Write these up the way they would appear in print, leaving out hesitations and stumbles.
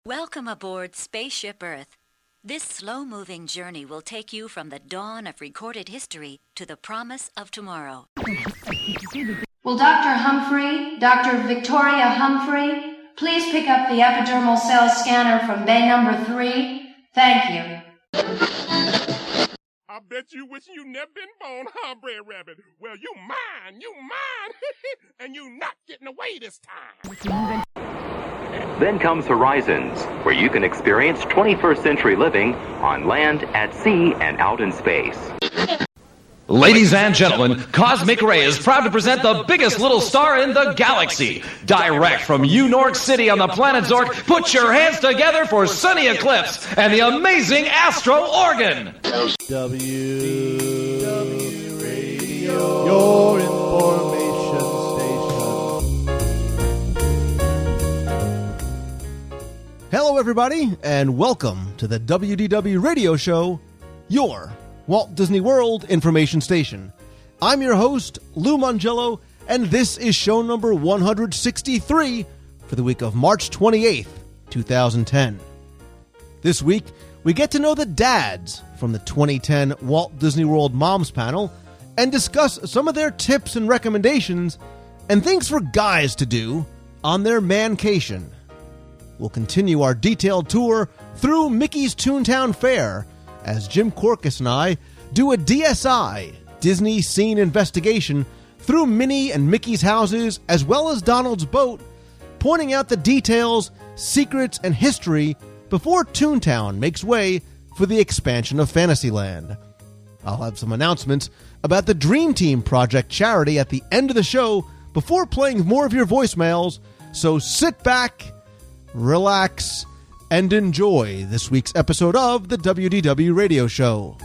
Welcome aboard Spaceship Earth. This slow-moving journey will take you from the dawn of recorded history to the promise of tomorrow. Will Dr. Humphrey, Dr. Victoria Humphrey, please pick up the epidermal cell scanner from bay number 3? Thank you. I bet you wish you never been born, huh, Brer Rabbit? Well, you mine, and you not getting away this time. Then comes Horizons, where you can experience 21st century living on land, at sea, and out in space. Ladies and gentlemen, Cosmic Ray is proud to present the biggest little star in the galaxy. Direct from New-York City on the planet Zork, put your hands together for Sunny Eclipse and the amazing Astro Organ. WDW Radio, your information station. Hello, everybody, and welcome to the WDW Radio Show, your Walt Disney World information station. I'm your host, Lou Mongello, and this is show number 163 for the week of March 28th, 2010. This week, we get to know the dads from the 2010 Walt Disney World Moms Panel and discuss some of their tips and recommendations and things for guys to do on their mancation. We'll continue our detailed tour through Mickey's Toontown Fair as Jim Korkis and I do a DSI, Disney Scene Investigation, through Minnie and Mickey's houses as well as Donald's boat, pointing out the details, secrets, and history before Toontown makes way for the expansion of Fantasyland. I'll have some announcements about the Dream Team Project charity at the end of the show before playing more of your voicemails, so sit back, relax, and enjoy this week's episode of the WDW Radio Show.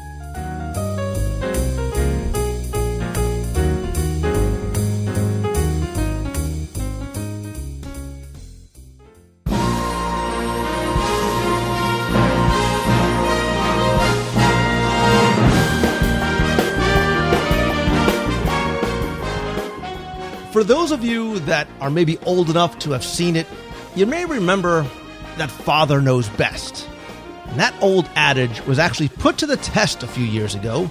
For those of you that are maybe old enough to have seen it, you may remember that father knows best. And that old adage was actually put to the test a few years ago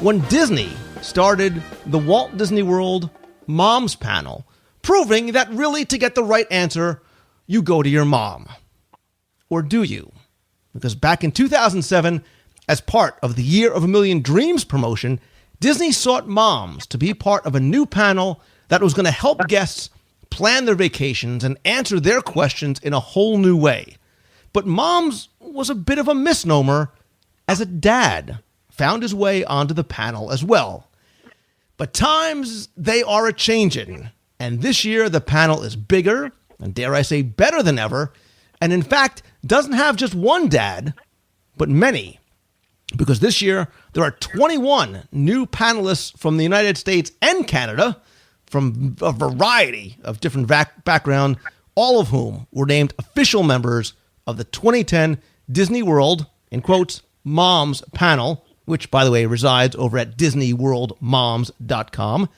when Disney started the Walt Disney World Moms Panel, proving that really to get the right answer, you go to your mom. Or do you? Because back in 2007, as part of the Year of a Million Dreams promotion, Disney sought moms to be part of a new panel that was going to help guests plan their vacations and answer their questions in a whole new way. But moms was a bit of a misnomer, as a dad found his way onto the panel as well. But times, they are a-changin', and this year the panel is bigger, and dare I say better than ever, and in fact doesn't have just one dad, but many. Because this year there are 21 new panelists from the United States and Canada, from a variety of different background, all of whom were named official members of the 2010 Disney World, in quotes, Moms Panel, which, by the way, resides over at DisneyWorldMoms.com.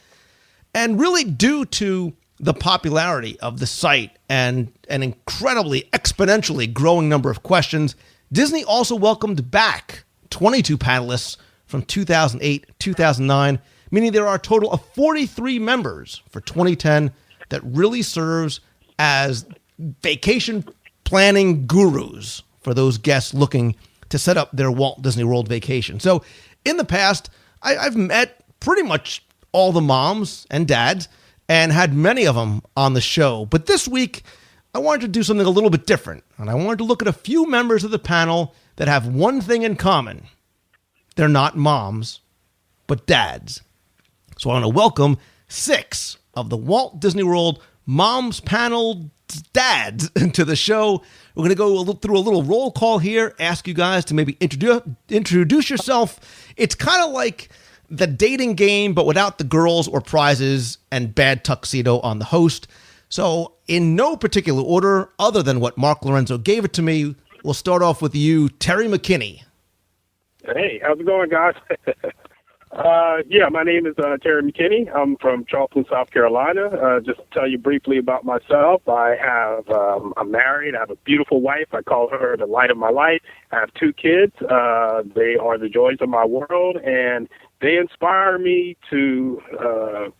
And really due to the popularity of the site and an incredibly exponentially growing number of questions, Disney also welcomed back 22 panelists from 2008, 2009, meaning there are a total of 43 members for 2010 that really serves as vacation planning gurus for those guests looking to set up their Walt Disney World vacation. So in the past, I've met pretty much all the moms and dads and had many of them on the show. But this week, I wanted to do something a little bit different. And I wanted to look at a few members of the panel that have one thing in common. They're not moms, but dads. So I want to welcome 6 of the Walt Disney World Moms Panel dads to the show. We're going to go through a little roll call here, ask you guys to maybe introduce yourself. It's kind of like the dating game, but without the girls or prizes and bad tuxedo on the host. So in no particular order, other than what Mark Lorenzo gave it to me, we'll start off with you, Terry McKinney. Hey, how's it going, guys? Yeah, my name is Terry McKinney. I'm from Charleston, South Carolina. Just to tell you briefly about myself, I'm married. I have a beautiful wife. I call her the light of my life. I have 2 kids. They are the joys of my world, and they inspire me to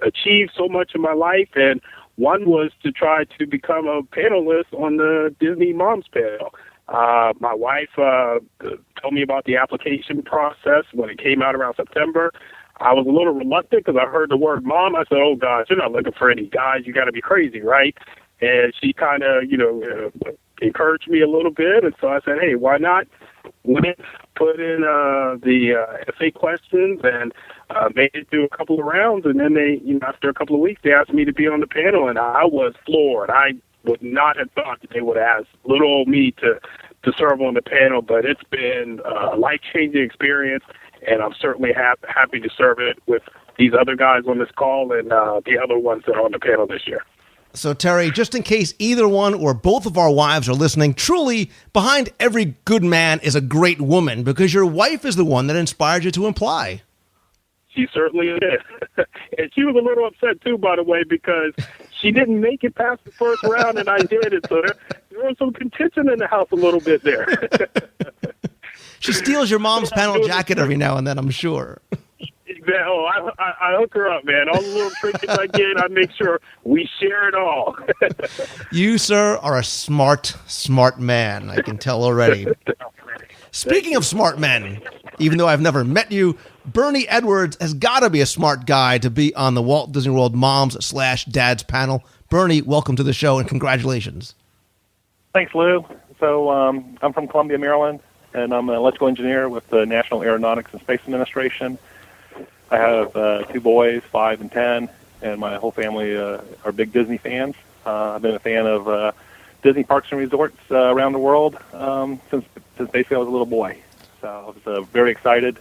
achieve so much in my life. And one was to try to become a panelist on the Disney Moms panel. My wife told me about the application process when it came out around September. I was a little reluctant because I heard the word mom. I said, oh, gosh, you're not looking for any guys. You got to be crazy, right? And she kind of, encouraged me a little bit. And so I said, hey, why not? Put in the essay questions and made it through a couple of rounds. And then they, after a couple of weeks, they asked me to be on the panel, and I was floored. I would not have thought that they would ask little old me to serve on the panel, but it's been a life-changing experience, and I'm certainly happy to serve it with these other guys on this call and the other ones that are on the panel this year. So, Terry, just in case either one or both of our wives are listening, truly, behind every good man is a great woman, because your wife is the one that inspired you to apply. She certainly is. And she was a little upset, too, by the way, because she didn't make it past the first round, and I did it. So there was some contention in the house a little bit there. She steals your mom's panel jacket every now and then, I'm sure. Oh, I hook her up, man. All the little trinkets I get, I make sure we share it all. You, sir, are a smart man. I can tell already. Speaking of smart men, even though I've never met you, Bernie Edwards has got to be a smart guy to be on the Walt Disney World Moms/Dads panel. Bernie, welcome to the show and congratulations. Thanks, Lou. So I'm from Columbia, Maryland, and I'm an electrical engineer with the National Aeronautics and Space Administration. I have 2 boys, 5 and 10, and my whole family are big Disney fans. I've been a fan of Disney parks and resorts around the world since basically I was a little boy. So I was very excited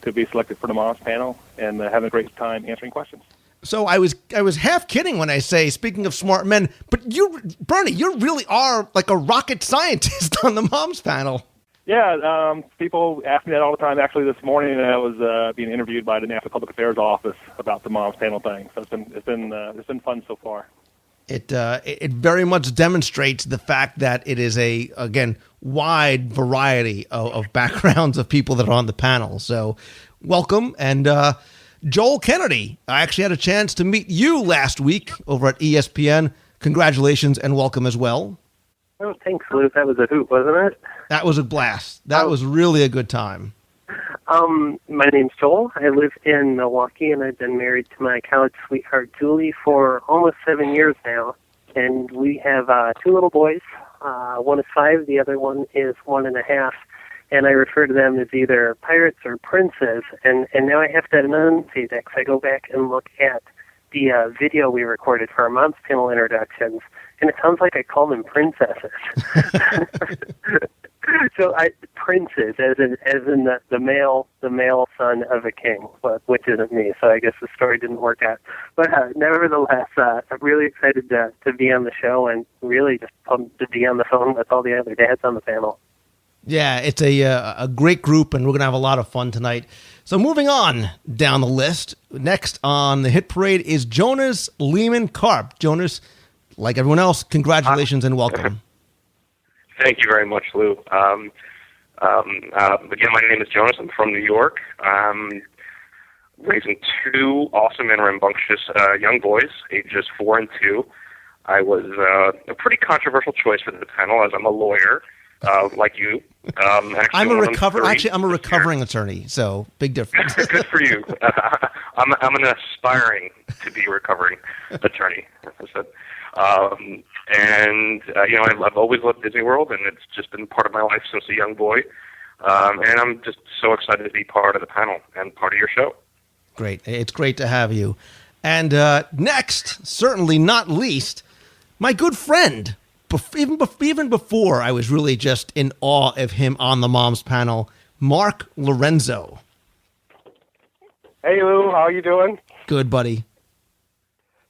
to be selected for the Moms panel and having a great time answering questions. So I was half kidding when I say, speaking of smart men, but you, Bernie, you really are like a rocket scientist on the Moms panel. Yeah, people ask me that all the time. Actually, this morning I was being interviewed by the NASA Public Affairs Office about the Moms panel thing. So it's been fun so far. It very much demonstrates the fact that it is a, again, wide variety of backgrounds of people that are on the panel. So welcome. And Joel Kennedy, I actually had a chance to meet you last week over at ESPN. Congratulations and welcome as well. Oh, thanks, Lou. That was a hoot, wasn't it? That was a blast. That was really a good time. My name's Joel. I live in Milwaukee, and I've been married to my college sweetheart, Julie, for almost 7 years now. And we have 2 little boys. One is 5, the other one is 1.5. And I refer to them as either pirates or princes. And now I have to enunciate that because I go back and look at the video we recorded for our Moms panel introductions, and it sounds like I call them princesses. So princes, as in the male son of a king, which isn't me. So I guess the story didn't work out. But nevertheless, I'm really excited to be on the show, and really just pumped to be on the phone with all the other dads on the panel. Yeah, it's a great group, and we're going to have a lot of fun tonight. So moving on down the list, next on the hit parade is Jonas Lehman Karp. Jonas, like everyone else, congratulations and welcome. Thank you very much, Lou. Again, my name is Jonas. I'm from New York. Raising 2 awesome and rambunctious young boys, ages 4 and 2. I was a pretty controversial choice for the panel, as I'm a lawyer. Like you. I'm a recovering attorney, so big difference. Good for you. I'm an aspiring to be a recovering attorney. I've always loved Disney World, and it's just been part of my life since a young boy. And I'm just so excited to be part of the panel and part of your show. Great. It's great to have you. And next, certainly not least, my good friend, even before I was really just in awe of him on the Moms panel, Mark Lorenzo. Hey, Lou. How you doing? Good, buddy.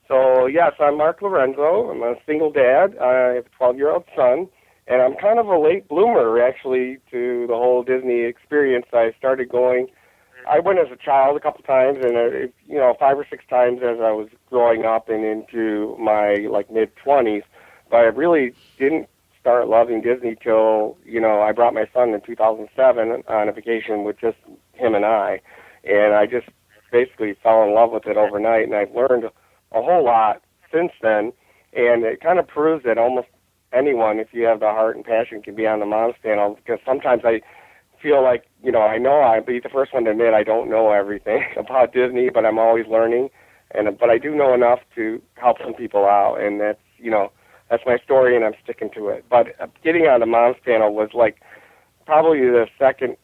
So, yes, I'm Mark Lorenzo. I'm a single dad. I have a 12-year-old son, and I'm kind of a late bloomer, actually, to the whole Disney experience. I started going I went as a child a couple times, and 5 or 6 times as I was growing up and into my mid-20s. But I really didn't start loving Disney till I brought my son in 2007 on a vacation with just him and I just basically fell in love with it overnight, and I've learned a whole lot since then. And it kind of proves that almost anyone, if you have the heart and passion, can be on the Moms Panel, because sometimes I feel like, I know I'd be the first one to admit I don't know everything about Disney, but I'm always learning. But I do know enough to help some people out, and that's my story, and I'm sticking to it. But getting on the Moms Panel was probably the second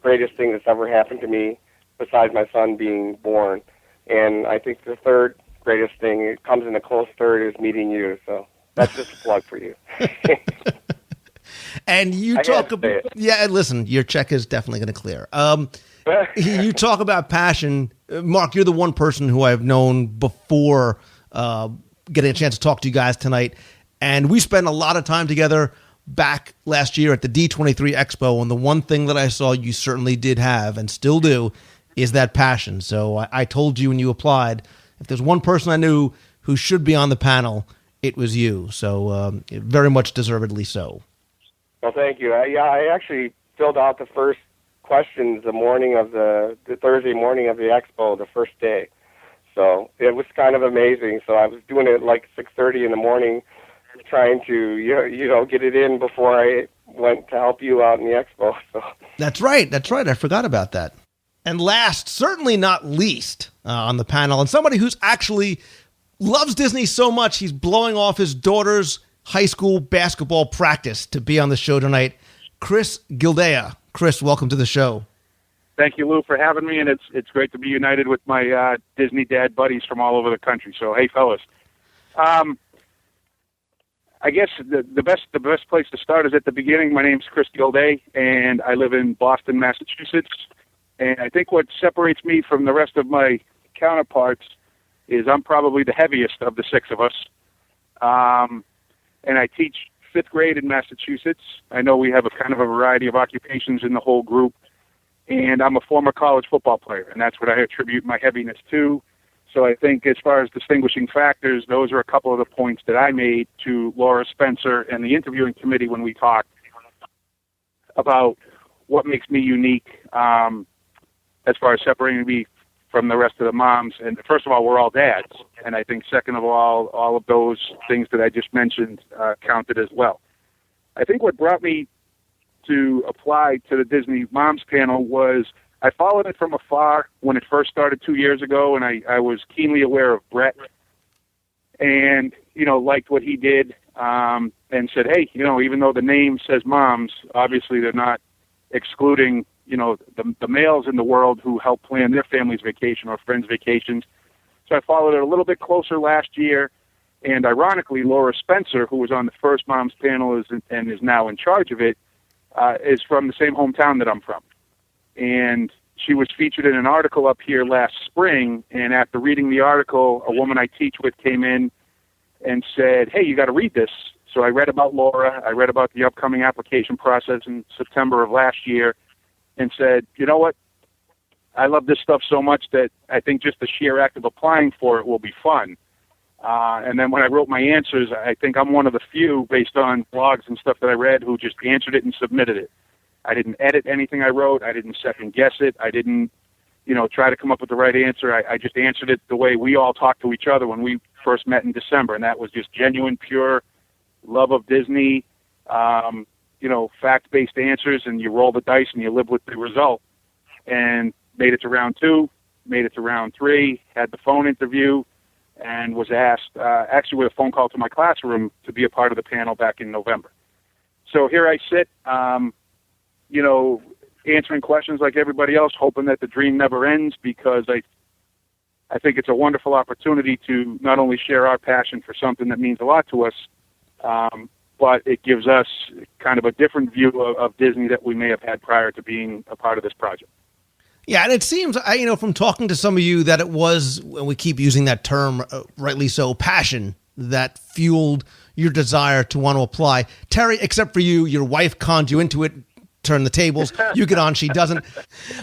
greatest thing that's ever happened to me, besides my son being born. And I think the third greatest thing, it comes in a close third, is meeting you. So that's just a plug for you. And you talk about, listen, your check is definitely going to clear. You talk about passion. Mark, you're the one person who I've known before getting a chance to talk to you guys tonight. And we spent a lot of time together back last year at the D23 Expo. And the one thing that I saw you certainly did have and still do is that passion. So I told you when you applied, if there's one person I knew who should be on the panel, it was you. So very much deservedly so. Well, thank you. I actually filled out the first questions the morning of the Thursday morning of the expo, the first day. So it was kind of amazing. So I was doing it 6:30 in the morning, trying to get it in before I went to help you out in the expo. So That's right. I forgot about that. And last, certainly not least, on the panel, and somebody who's actually loves Disney so much he's blowing off his daughter's high school basketball practice to be on the show tonight, Chris Gildea. Chris, welcome to the show. Thank you, Lou, for having me, and it's great to be united with my Disney dad buddies from all over the country. So, hey, fellas. I guess the best place to start is at the beginning. My name's Chris Gildea, and I live in Boston, Massachusetts. And I think what separates me from the rest of my counterparts is I'm probably the heaviest of the 6 of us. And I teach 5th grade in Massachusetts. I know we have a kind of a variety of occupations in the whole group. And I'm a former college football player, and that's what I attribute my heaviness to. So I think as far as distinguishing factors, those are a couple of the points that I made to Laura Spencer and the interviewing committee when we talked about what makes me unique as far as separating me from the rest of the moms. And first of all, we're all dads. And I think second of all of those things that I just mentioned counted as well. I think what brought me to apply to the Disney Moms Panel was I followed it from afar when it first started 2 years ago, and I was keenly aware of Brett and, liked what he did and said, hey, even though the name says moms, obviously they're not excluding, the males in the world who help plan their family's vacation or friends' vacations. So I followed it a little bit closer last year, and ironically, Laura Spencer, who was on the first Moms Panel and is now in charge of it, is from the same hometown that I'm from. And she was featured in an article up here last spring, and after reading the article, a woman I teach with came in and said, hey, you got to read this. So I read about Laura, I read about the upcoming application process in September of last year, and said, you know what, I love this stuff so much that I think just the sheer act of applying for it will be fun. And then when I wrote my answers, I think I'm one of the few, based on blogs and stuff that I read, who just answered it and submitted it. I didn't edit anything I wrote. I didn't second guess it. I didn't, try to come up with the right answer. I just answered it the way we all talked to each other when we first met in December, and that was just genuine, pure love of Disney, fact-based answers, and you roll the dice and you live with the result. And made it to round 2, made it to round 3, had the phone interview, and was asked, actually with a phone call to my classroom, to be a part of the panel back in November. So here I sit, answering questions like everybody else, hoping that the dream never ends, because I think it's a wonderful opportunity to not only share our passion for something that means a lot to us, but it gives us kind of a different view of Disney that we may have had prior to being a part of this project. Yeah, and it seems, from talking to some of you, that it was, and we keep using that term, rightly so, passion, that fueled your desire to want to apply. Terry, except for you, your wife conned you into it. turn the tables. You get on, she doesn't.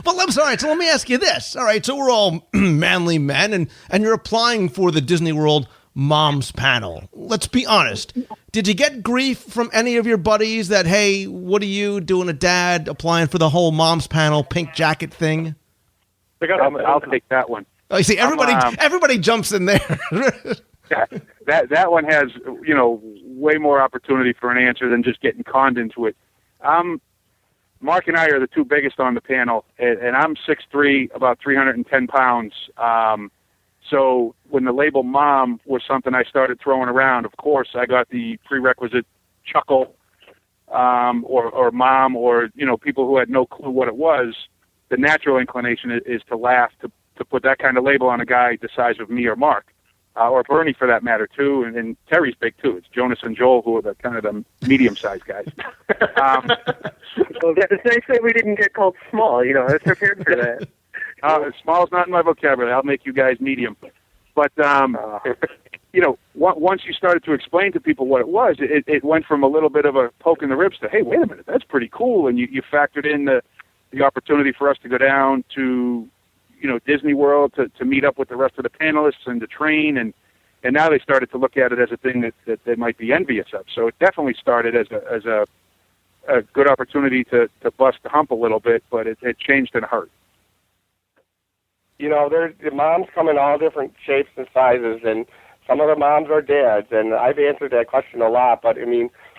But I'm sorry. So let me ask you this. All right. So we're all manly men, and you're applying for the Disney World Moms Panel. Let's be honest. Did you get grief from any of your buddies that, hey, what are you doing, a dad applying for the whole Moms Panel pink jacket thing? I'll take that one. Oh, you see, everybody jumps in there. Yeah, that one has, way more opportunity for an answer than just getting conned into it. Mark and I are the two biggest on the panel, and I'm 6'3", about 310 pounds. So when the label mom was something I started throwing around, of course, I got the prerequisite chuckle, or mom, or, people who had no clue what it was. The natural inclination is to laugh, to put that kind of label on a guy the size of me or Mark. Or Bernie, for that matter, too, and Terry's big, too. It's Jonas and Joel, who are the kind of the medium-sized guys. Well, it's nice that we didn't get called small. I was prepared for that. Small is not in my vocabulary. I'll make you guys medium. But, once you started to explain to people what it was, it went from a little bit of a poke in the ribs to, hey, wait a minute, that's pretty cool. And you factored in the opportunity for us to go down to Disney World to meet up with the rest of the panelists and to train, and now they started to look at it as a thing that they might be envious of. So it definitely started as a good opportunity to bust the hump a little bit, but it changed in a hurt. The moms come in all different shapes and sizes, and some of the moms are dads, and I've answered that question a lot, but,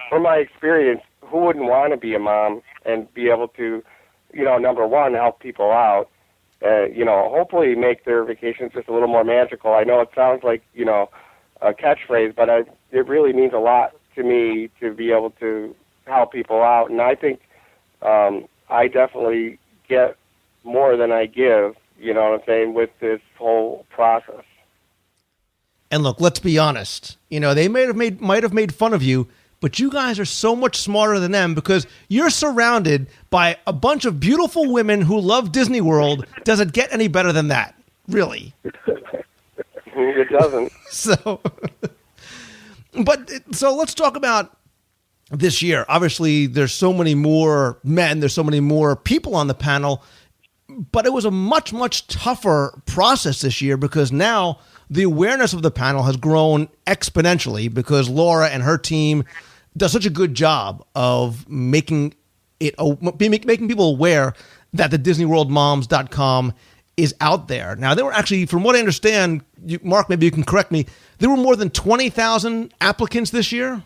from my experience, who wouldn't want to be a mom and be able to, number one, help people out, hopefully make their vacations just a little more magical. I know it sounds like, a catchphrase, but it really means a lot to me to be able to help people out. And I think I definitely get more than I give, you know what I'm saying, with this whole process. And look, let's be honest. They might have made fun of you, but you guys are so much smarter than them because you're surrounded by a bunch of beautiful women who love Disney World. Does it get any better than that? Really? It doesn't. So let's talk about this year. Obviously, there's so many more men. There's so many more people on the panel. But it was a much, much tougher process this year because now the awareness of the panel has grown exponentially because Laura and her team does such a good job of making people aware that the DisneyWorldMoms.com is out there. Now, there were actually, from what I understand, Mark, maybe you can correct me, there were more than 20,000 applicants this year?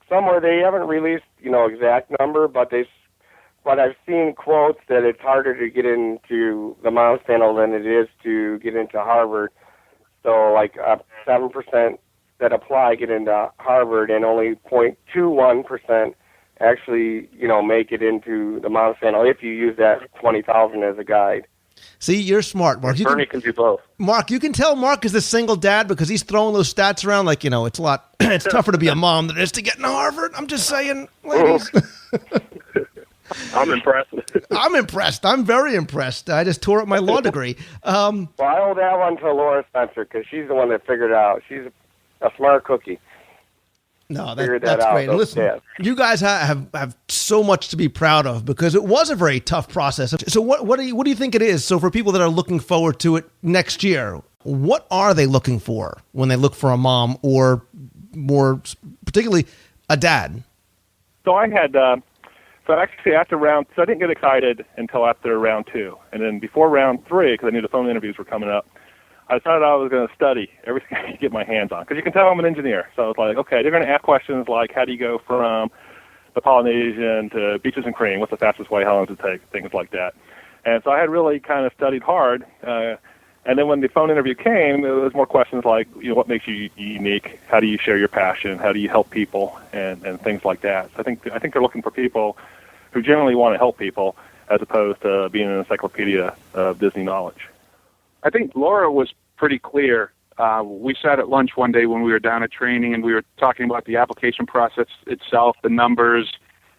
Somewhere they haven't released, exact number, but I've seen quotes that it's harder to get into the Moms panel than it is to get into Harvard. So, 7% that apply get into Harvard, and only 0.21% actually, make it into the Moms panel if you use that 20,000 as a guide. See, you're smart, Mark. Bernie can do both. Mark, you can tell Mark is the single dad because he's throwing those stats around like, it's a lot. It's tougher to be a mom than it is to get into Harvard. I'm just saying, ladies. I'm impressed. I'm impressed. I'm very impressed. I just tore up my law degree. Well, I owe that one to Laura Spencer because she's the one that figured it out. She's a smart cookie. No, that's great. And listen, you guys have so much to be proud of because it was a very tough process. So what do you think it is? So for people that are looking forward to it next year, what are they looking for when they look for a mom or more particularly a dad? So I had, actually after round, so I didn't get excited until after round 2. And then before round 3, because I knew the phone interviews were coming up, I decided I was going to study everything I could get my hands on. Because you can tell I'm an engineer. So I was like, okay, they're going to ask questions like, how do you go from the Polynesian to beaches and cream? What's the fastest way? How long does it take? Things like that. And so I had really kind of studied hard. And then when the phone interview came, there was more questions like, what makes you unique? How do you share your passion? How do you help people? And things like that. So I think they're looking for people who generally want to help people as opposed to being an encyclopedia of Disney knowledge. I think Laura was pretty clear. We sat at lunch one day when we were down at training, and we were talking about the application process itself, the numbers,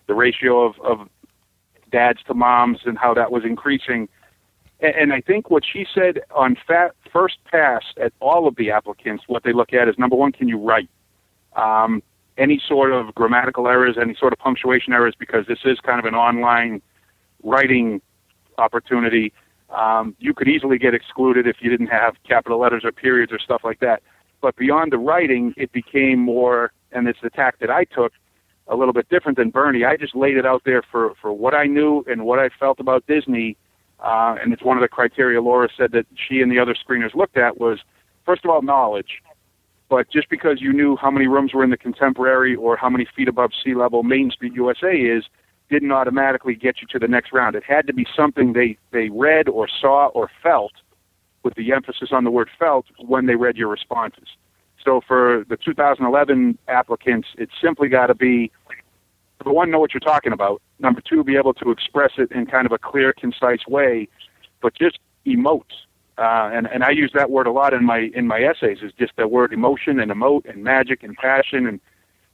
the ratio of dads to moms, and how that was increasing. And I think what she said on first pass at all of the applicants, what they look at is, number one, can you write? any sort of grammatical errors, any sort of punctuation errors, because this is kind of an online writing opportunity. You could easily get excluded if you didn't have capital letters or periods or stuff like that. But beyond the writing, it became more, and it's the tack that I took, a little bit different than Bernie. I just laid it out there for what I knew and what I felt about Disney. And it's one of the criteria Laura said that she and the other screeners looked at was, first of all, knowledge. But just because you knew how many rooms were in the Contemporary or how many feet above sea level Main Street USA is, didn't automatically get you to the next round. It had to be something they read or saw or felt, with the emphasis on the word felt, when they read your responses. So for the 2011 applicants, it's simply got to be, number one, know what you're talking about. Number two, be able to express it in kind of a clear, concise way, but just emote. And I use that word a lot in my essays, is just the word emotion and emote and magic and passion.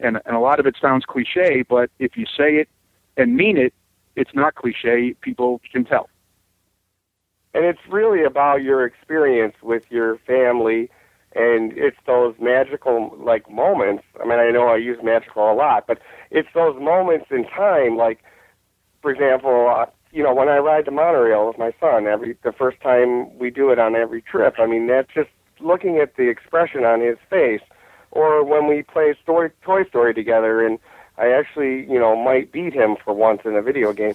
And a lot of it sounds cliche, but if you say it and mean it, it's not cliche. People can tell. And it's really about your experience with your family, and it's those magical, like, moments. I mean, I know I use magical a lot, but it's those moments in time, like, for example, when I ride the monorail with my son, the first time we do it on every trip, I mean, that's just looking at the expression on his face. Or when we play Toy Story together, and I actually, might beat him for once in a video game.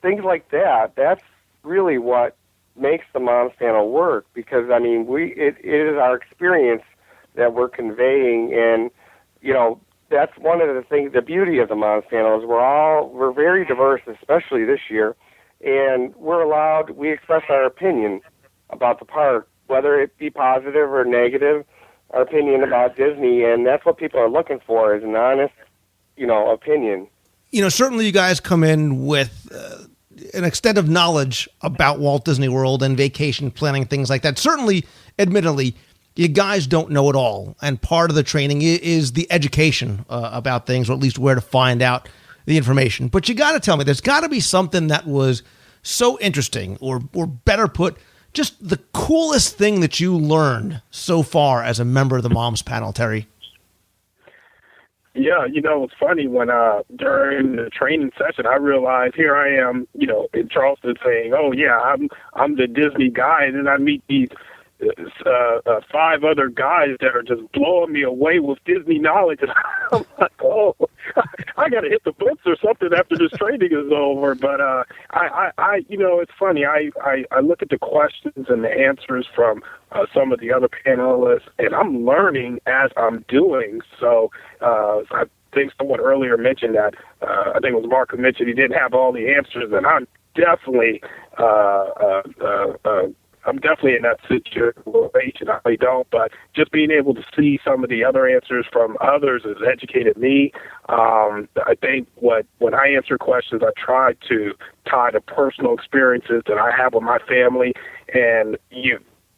Things like that. That's really what makes the Moms Panel work, because, I mean, it is our experience that we're conveying, and, that's one of the things, the beauty of the Moms Panel is we're very diverse, especially this year, and we express our opinion about the park, whether it be positive or negative, our opinion about Disney, and that's what people are looking for, is an honest, opinion. Certainly you guys come in with an extent of knowledge about Walt Disney World and vacation planning, things like that. Certainly, admittedly, you guys don't know it all, and part of the training is the education about things, or at least where to find out the information. But you got to tell me, there's got to be something that was so interesting, or better put, just the coolest thing that you learned so far as a member of the Moms Panel, Terry. Yeah, it's funny when during the training session, I realized here I am, in Charleston saying, "Oh yeah, I'm the Disney guy," and then I meet these 5 other guys that are just blowing me away with Disney knowledge, and I'm like, "Oh, I got to hit the books or something after this training is over." But it's funny. I look at the questions and the answers from some of the other panelists, and I'm learning as I'm doing. So I think someone earlier mentioned that, I think it was Mark who mentioned he didn't have all the answers, and I'm definitely in that situation. I really don't, but just being able to see some of the other answers from others has educated me. I think when I answer questions, I try to tie to personal experiences that I have with my family, and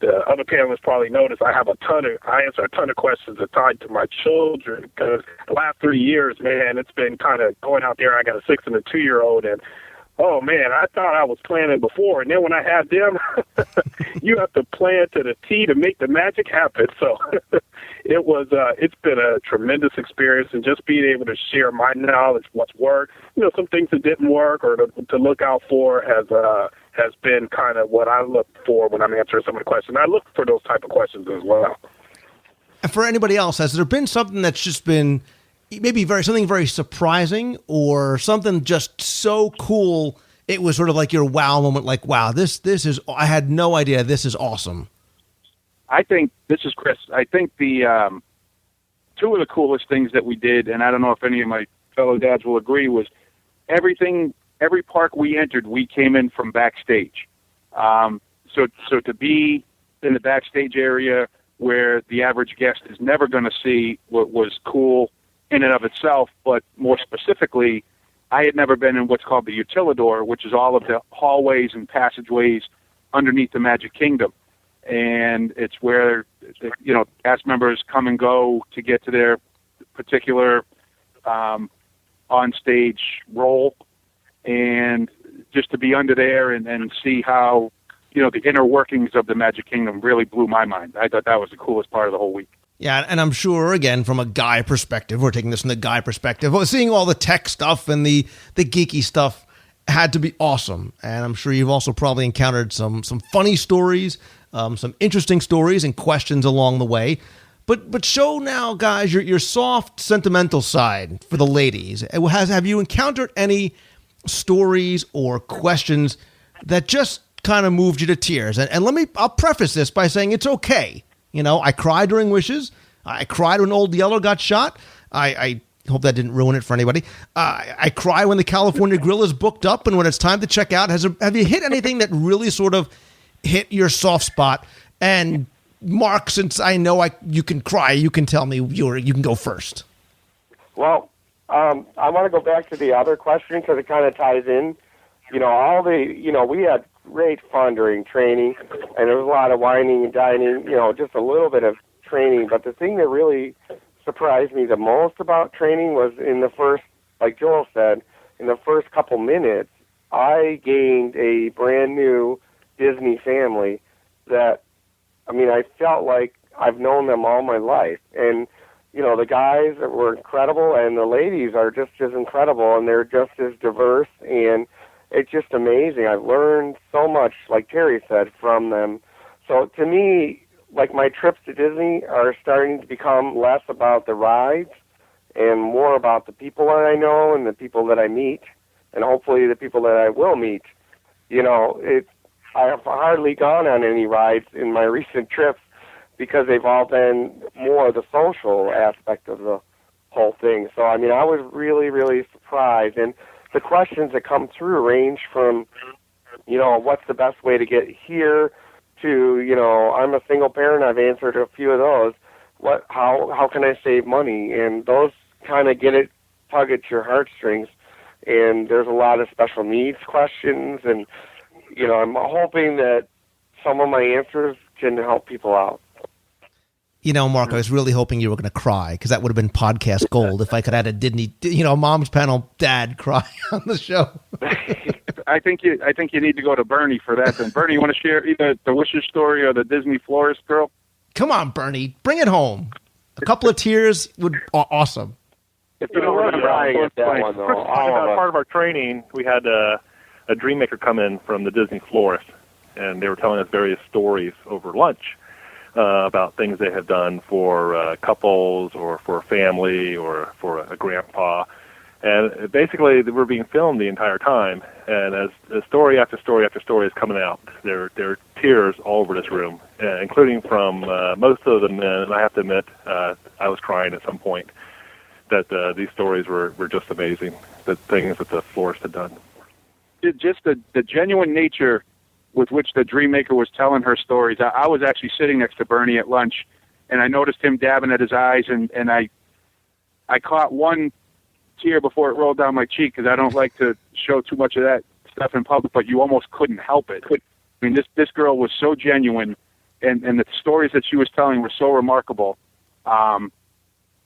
the other panelists probably noticed I answer a ton of questions that tied to my children, because the last 3 years, man, it's been kind of going out there. I got a 6 and a 2-year-old, and oh man, I thought I was planning before, and then when I had them, you have to plan to the T to make the magic happen. So it's been a tremendous experience, and just being able to share my knowledge, what's worked, some things that didn't work, or to look out for has been kind of what I look for when I'm answering some of the questions. I look for those type of questions as well. And for anybody else, has there been something that's just been maybe something very surprising, or something just so cool it was sort of like your wow moment, like, wow, this is, I had no idea, this is awesome? I think, this is Chris, I think the 2 of the coolest things that we did, and I don't know if any of my fellow dads will agree, was every park we entered, we came in from backstage. So to be in the backstage area where the average guest is never going to see what was cool in and of itself, but more specifically, I had never been in what's called the Utilidor, which is all of the hallways and passageways underneath the Magic Kingdom. And it's where, cast members come and go to get to their particular on-stage role. And just to be under there and see how, the inner workings of the Magic Kingdom really blew my mind. I thought that was the coolest part of the whole week. Yeah, and I'm sure, again, from a guy perspective, we're taking this from the guy perspective, seeing all the tech stuff and the geeky stuff had to be awesome. And I'm sure you've also probably encountered some funny stories, some interesting stories and questions along the way. But show now, guys, your soft, sentimental side for the ladies. Have you encountered any stories or questions that just kind of moved you to tears? And I'll preface this by saying it's okay. You know, I cried during Wishes. I cried when Old Yeller got shot. I hope that didn't ruin it for anybody. I cry when the California Grill is booked up and when it's time to check out. Have you hit anything that really sort of hit your soft spot? And Mark, since I know you can cry, you can tell me you can go first. Well, I want to go back to the other question because it kind of ties in. We had great fun during training, and there was a lot of whining and dining, just a little bit of training. But the thing that really surprised me the most about training was in the first, like Joel said, in the first couple minutes, I gained a brand new Disney family that, I felt like I've known them all my life. And, the guys were incredible, and the ladies are just as incredible, and they're just as diverse, and it's just amazing. I've learned so much, like Terry said, from them. So to me, like my trips to Disney are starting to become less about the rides and more about the people that I know and the people that I meet, and hopefully the people that I will meet. I have hardly gone on any rides in my recent trips because they've all been more the social aspect of the whole thing. So, I was really, really surprised. And the questions that come through range from, what's the best way to get here to, I'm a single parent. I've answered a few of those. How can I save money? And those kind of tug at your heartstrings. And there's a lot of special needs questions. And, I'm hoping that some of my answers can help people out. Mark, I was really hoping you were going to cry because that would have been podcast gold if I could add a Disney, mom's panel dad cry on the show. I think you need to go to Bernie for that. Then, Bernie, you want to share either the Wishes story or the Disney florist girl? Come on, Bernie, bring it home. A couple of tears would awesome. Part of our training, we had a dream maker come in from the Disney florist, and they were telling us various stories over lunch. About things they have done for couples or for a family or for a grandpa. And basically, we're being filmed the entire time. And as story after story after story is coming out, there are tears all over this room, including from most of the men. And I have to admit, I was crying at some point that these stories were just amazing, the things that the florist had done. Just the genuine nature with which the dream maker was telling her stories. I was actually sitting next to Bernie at lunch, and I noticed him dabbing at his eyes, and I caught one tear before it rolled down my cheek because I don't like to show too much of that stuff in public, but you almost couldn't help it. This girl was so genuine, and the stories that she was telling were so remarkable that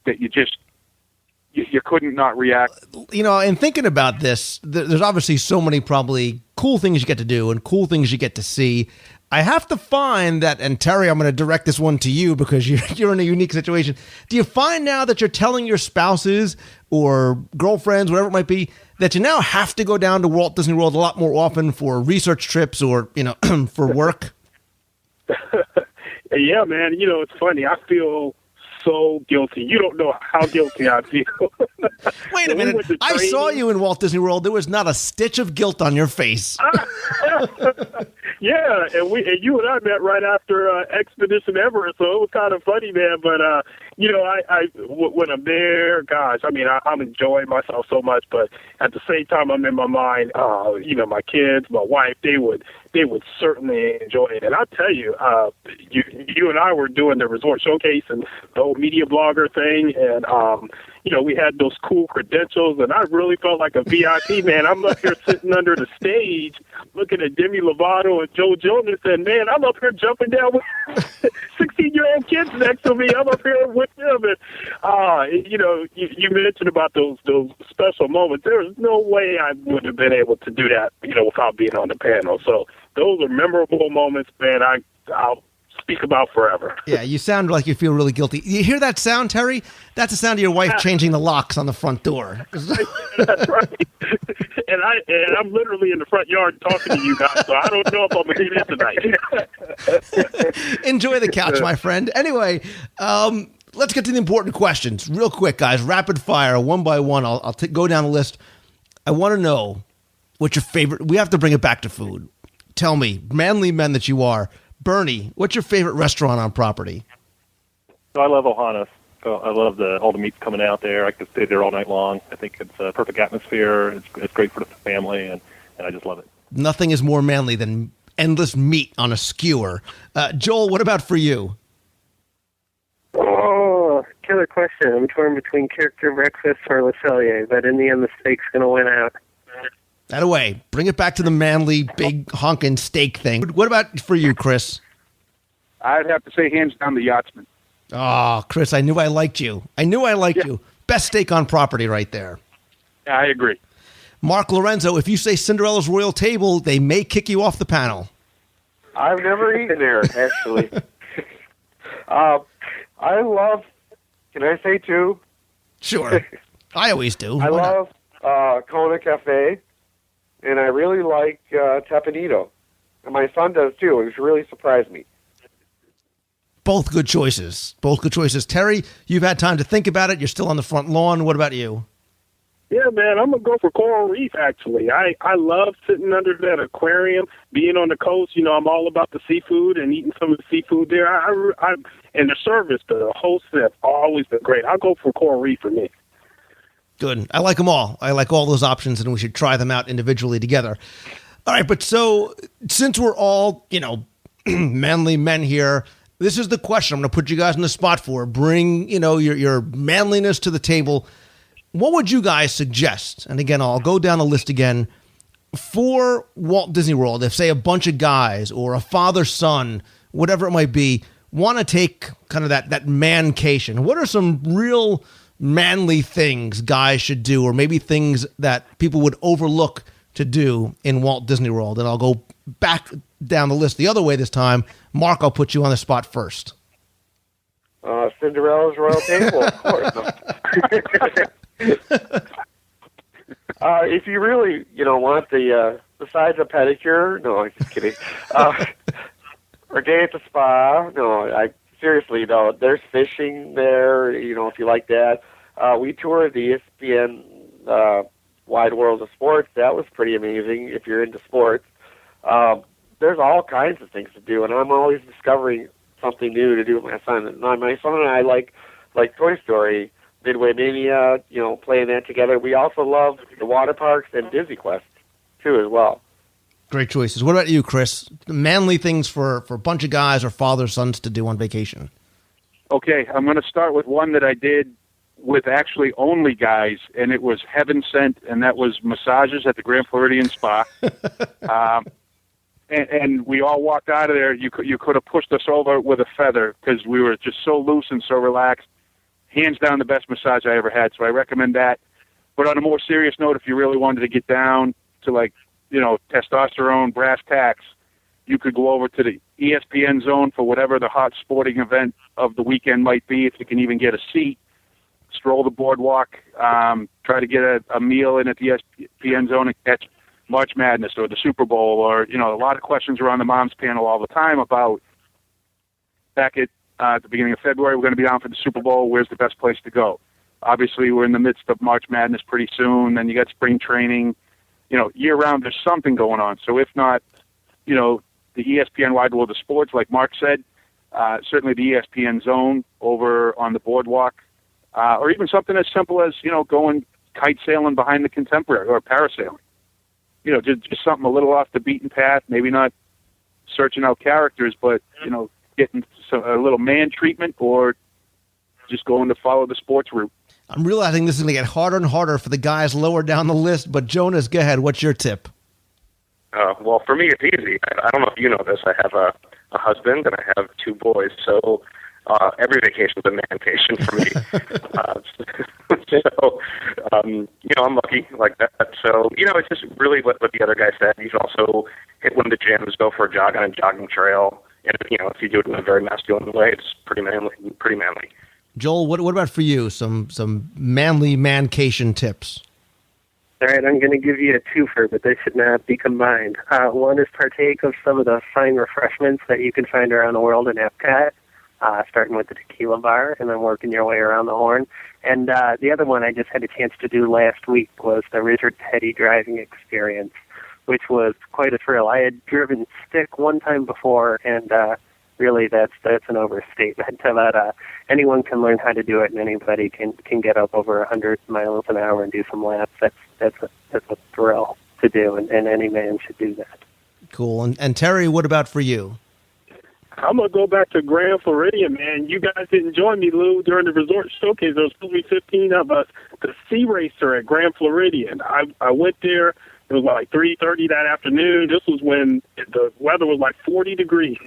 you couldn't not react. In thinking about this, there's obviously so many probably cool things you get to do and cool things you get to see. I have to find that, and Terry, I'm going to direct this one to you because you're in a unique situation. Do you find now that you're telling your spouses or girlfriends, whatever it might be, that you now have to go down to Walt Disney World a lot more often for research trips or, for work? Yeah, man. It's funny. I feel so guilty. You don't know how guilty I feel. Wait a minute. I saw you in Walt Disney World. There was not a stitch of guilt on your face. Yeah, and you and I met right after Expedition Everest, so it was kind of funny, man. But when I'm there, gosh, I'm enjoying myself so much. But at the same time, I'm in my mind, my kids, my wife, they would certainly enjoy it. And I'll tell you, you and I were doing the resort showcase and the whole media blogger thing, and we had those cool credentials, and I really felt like a VIP, man. I'm up here sitting under the stage looking at Demi Lovato and Joe Jonas, and, man, I'm up here jumping down with 16-year-old kids next to me. I'm up here with them. And, you mentioned about those special moments. There's no way I would have been able to do that, without being on the panel. So those are memorable moments, man. I'll speak about forever. Yeah, you sound like you feel really guilty. You hear that sound, Terry? That's the sound of your wife changing the locks on the front door. That's right. And I'm literally in the front yard talking to you guys, so I don't know if I'm going to get in tonight. Enjoy the couch, my friend. Anyway, let's get to the important questions. Real quick, guys. Rapid fire, one by one. I'll go down the list. I want to know what's your favorite. We have to bring it back to food. Tell me, manly men that you are, Bernie, what's your favorite restaurant on property? So I love Ohana's. So I love all the meats coming out there. I could stay there all night long. I think it's a perfect atmosphere. It's great for the family, and I just love it. Nothing is more manly than endless meat on a skewer. Joel, what about for you? Oh, killer question. I'm torn between Character Breakfast or Le Cellier, but in the end, the steak's going to win out. That away. Bring it back to the manly, big, honking steak thing. What about for you, Chris? I'd have to say hands down the Yachtsman. Oh, Chris, I knew I liked you. You. Best steak on property right there. Yeah, I agree. Mark Lorenzo, if you say Cinderella's Royal Table, they may kick you off the panel. I've never eaten there, actually. I love, can I say two? Sure. I always do. I love Kona Cafe, and I really like Tapanito. And my son does too, which really surprised me. Both good choices. Terry, you've had time to think about it. You're still on the front lawn. What about you? Yeah, man, I'm going to go for Coral Reef, actually. I love sitting under that aquarium, being on the coast. You know, I'm all about the seafood and eating some of the seafood there. And the service, the hosts have always been great. I'll go for Coral Reef for me. Good. I like them all. I like all those options, and we should try them out individually together. All right, but so since we're all, manly men here, this is the question I'm going to put you guys on the spot for. Bring, your manliness to the table. What would you guys suggest? And again, I'll go down the list again. For Walt Disney World, if, say, a bunch of guys or a father-son, whatever it might be, want to take kind of that mancation, what are some real manly things guys should do, or maybe things that people would overlook to do in Walt Disney World? And I'll go back down the list the other way this time. Mark, I'll put you on the spot first. Cinderella's Royal Table, of course. If you really, want besides a pedicure, no, I'm just kidding. Or day at the spa, no, seriously, though, there's fishing there, if you like that. We toured the ESPN Wide World of Sports. That was pretty amazing if you're into sports. There's all kinds of things to do, and I'm always discovering something new to do with my son. And my son and I like Toy Story, Midway Mania, playing that together. We also love the water parks and Disney Quest, too, as well. Great choices. What about you, Chris? Manly things for a bunch of guys or father-sons to do on vacation. Okay, I'm going to start with one that I did with actually only guys, and it was heaven sent, and that was massages at the Grand Floridian Spa. And we all walked out of there. You could have pushed us over with a feather because we were just so loose and so relaxed. Hands down, the best massage I ever had. So I recommend that. But on a more serious note, if you really wanted to get down to testosterone, brass tacks, you could go over to the ESPN zone for whatever the hot sporting event of the weekend might be. If you can even get a seat, stroll the boardwalk, try to get a meal in at the ESPN zone and catch March Madness or the Super Bowl, or a lot of questions are on the moms panel all the time about back at the beginning of February, we're going to be down for the Super Bowl. Where's the best place to go? Obviously, we're in the midst of March Madness pretty soon. Then you got spring training. Year round, there's something going on. So if not, the ESPN Wide World of Sports, like Mark said, certainly the ESPN Zone over on the boardwalk, or even something as simple as going kite sailing behind the Contemporary or parasailing. Just something a little off the beaten path, maybe not searching out characters, but, getting a little man treatment or just going to follow the sports route. I'm realizing this is going to get harder and harder for the guys lower down the list, but Jonas, go ahead. What's your tip? Well, for me, it's easy. I don't know if you know this. I have a husband and I have two boys, so every vacation is a mancation for me. I'm lucky like that. So, it's just really what the other guy said. You can also hit one of the gyms, go for a jog on a jogging trail. And if you do it in a very masculine way, it's pretty manly. Pretty manly. Joel, what about for you? Some manly mancation tips. All right, I'm going to give you a twofer, but they should not be combined. One is partake of some of the fine refreshments that you can find around the world in Epcot, starting with the tequila bar and then working your way around the Horn. And the other one I just had a chance to do last week was the Richard Petty driving experience, which was quite a thrill. I had driven stick one time before, and really that's an overstatement. About anyone can learn how to do it, and anybody can get up over 100 miles an hour and do some laps. That's a thrill to do, and any man should do that. Cool. And Terry, what about for you? I'm going to go back to Grand Floridian, man. You guys didn't join me, Lou, during the resort showcase. There was supposed to be 15 of us. The Sea Racer at Grand Floridian. I went there. It was like 3:30 that afternoon. This was when the weather was like 40 degrees.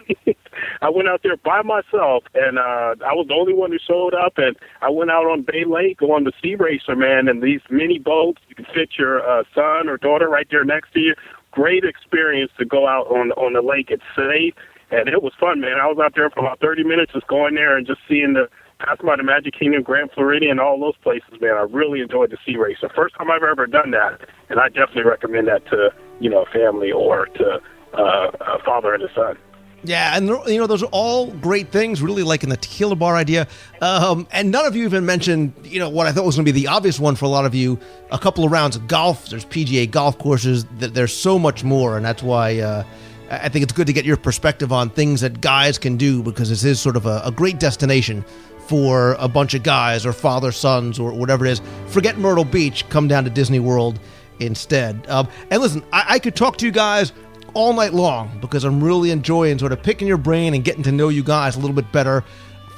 I went out there by myself, and I was the only one who showed up. And I went out on Bay Lake on the Sea Racer, man, and these mini boats. You can fit your son or daughter right there next to you. Great experience to go out on the lake. It's safe. And it was fun, man. I was out there for about 30 minutes just going there and just seeing passing by the Magic Kingdom, Grand Floridian, and all those places, man. I really enjoyed the Sea Racer. First time I've ever done that, and I definitely recommend that to, a family or to a father and a son. Yeah, and those are all great things, really liking the tequila bar idea. And none of you even mentioned, what I thought was going to be the obvious one for a lot of you, a couple of rounds of golf. There's PGA golf courses. There's so much more, and that's why I think it's good to get your perspective on things that guys can do, because this is sort of a great destination for a bunch of guys or father sons or whatever it is. Forget Myrtle Beach, come down to Disney World instead. And listen, I could talk to you guys all night long because I'm really enjoying sort of picking your brain and getting to know you guys a little bit better.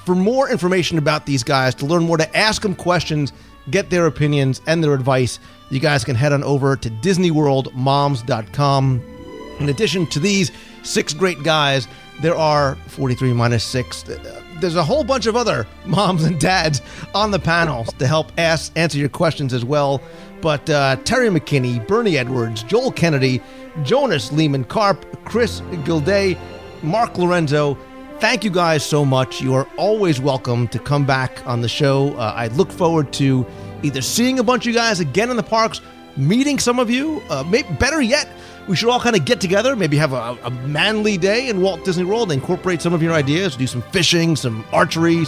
For more information about these guys, to learn more, to ask them questions, get their opinions and their advice, you guys can head on over to DisneyWorldMoms.com. In addition to these 6 great guys, there are 43 minus 6. There's a whole bunch of other moms and dads on the panels to help answer your questions as well. But Terry McKinney, Bernie Edwards, Joel Kennedy, Jonas Lehman-Karp, Chris Gilday, Mark Lorenzo, thank you guys so much. You are always welcome to come back on the show. I look forward to either seeing a bunch of you guys again in the parks, meeting some of you, better yet, we should all kind of get together, maybe have a manly day in Walt Disney World, incorporate some of your ideas, do some fishing, some archery.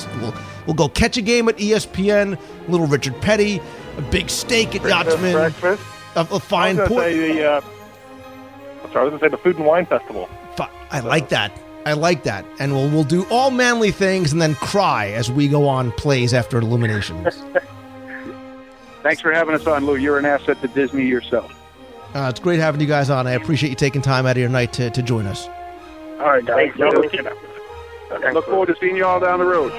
We'll go catch a game at ESPN, Little Richard Petty, a big steak at Yachtsman, breakfast. A fine port. I was going to say the Food and Wine Festival. I like that. And we'll do all manly things and then cry as we go on plays after Illuminations. Thanks for having us on, Lou. You're an asset to Disney yourself. It's great having you guys on. I appreciate you taking time out of your night to join us. All right, guys. Look forward to seeing you all down the road.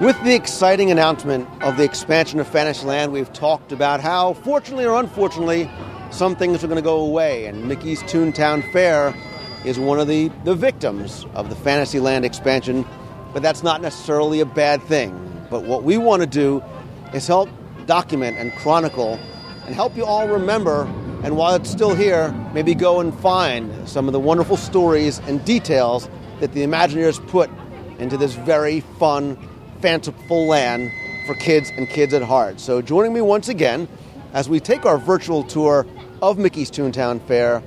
With the exciting announcement of the expansion of Fantasyland, we've talked about how, fortunately or unfortunately, some things are going to go away, and Mickey's Toontown Fair is one of the victims of the Fantasyland expansion, but that's not necessarily a bad thing. But what we want to do is help document and chronicle and help you all remember, and while it's still here, maybe go and find some of the wonderful stories and details that the Imagineers put into this very fun, fanciful land for kids and kids at heart. So joining me once again as we take our virtual tour of Mickey's Toontown Fair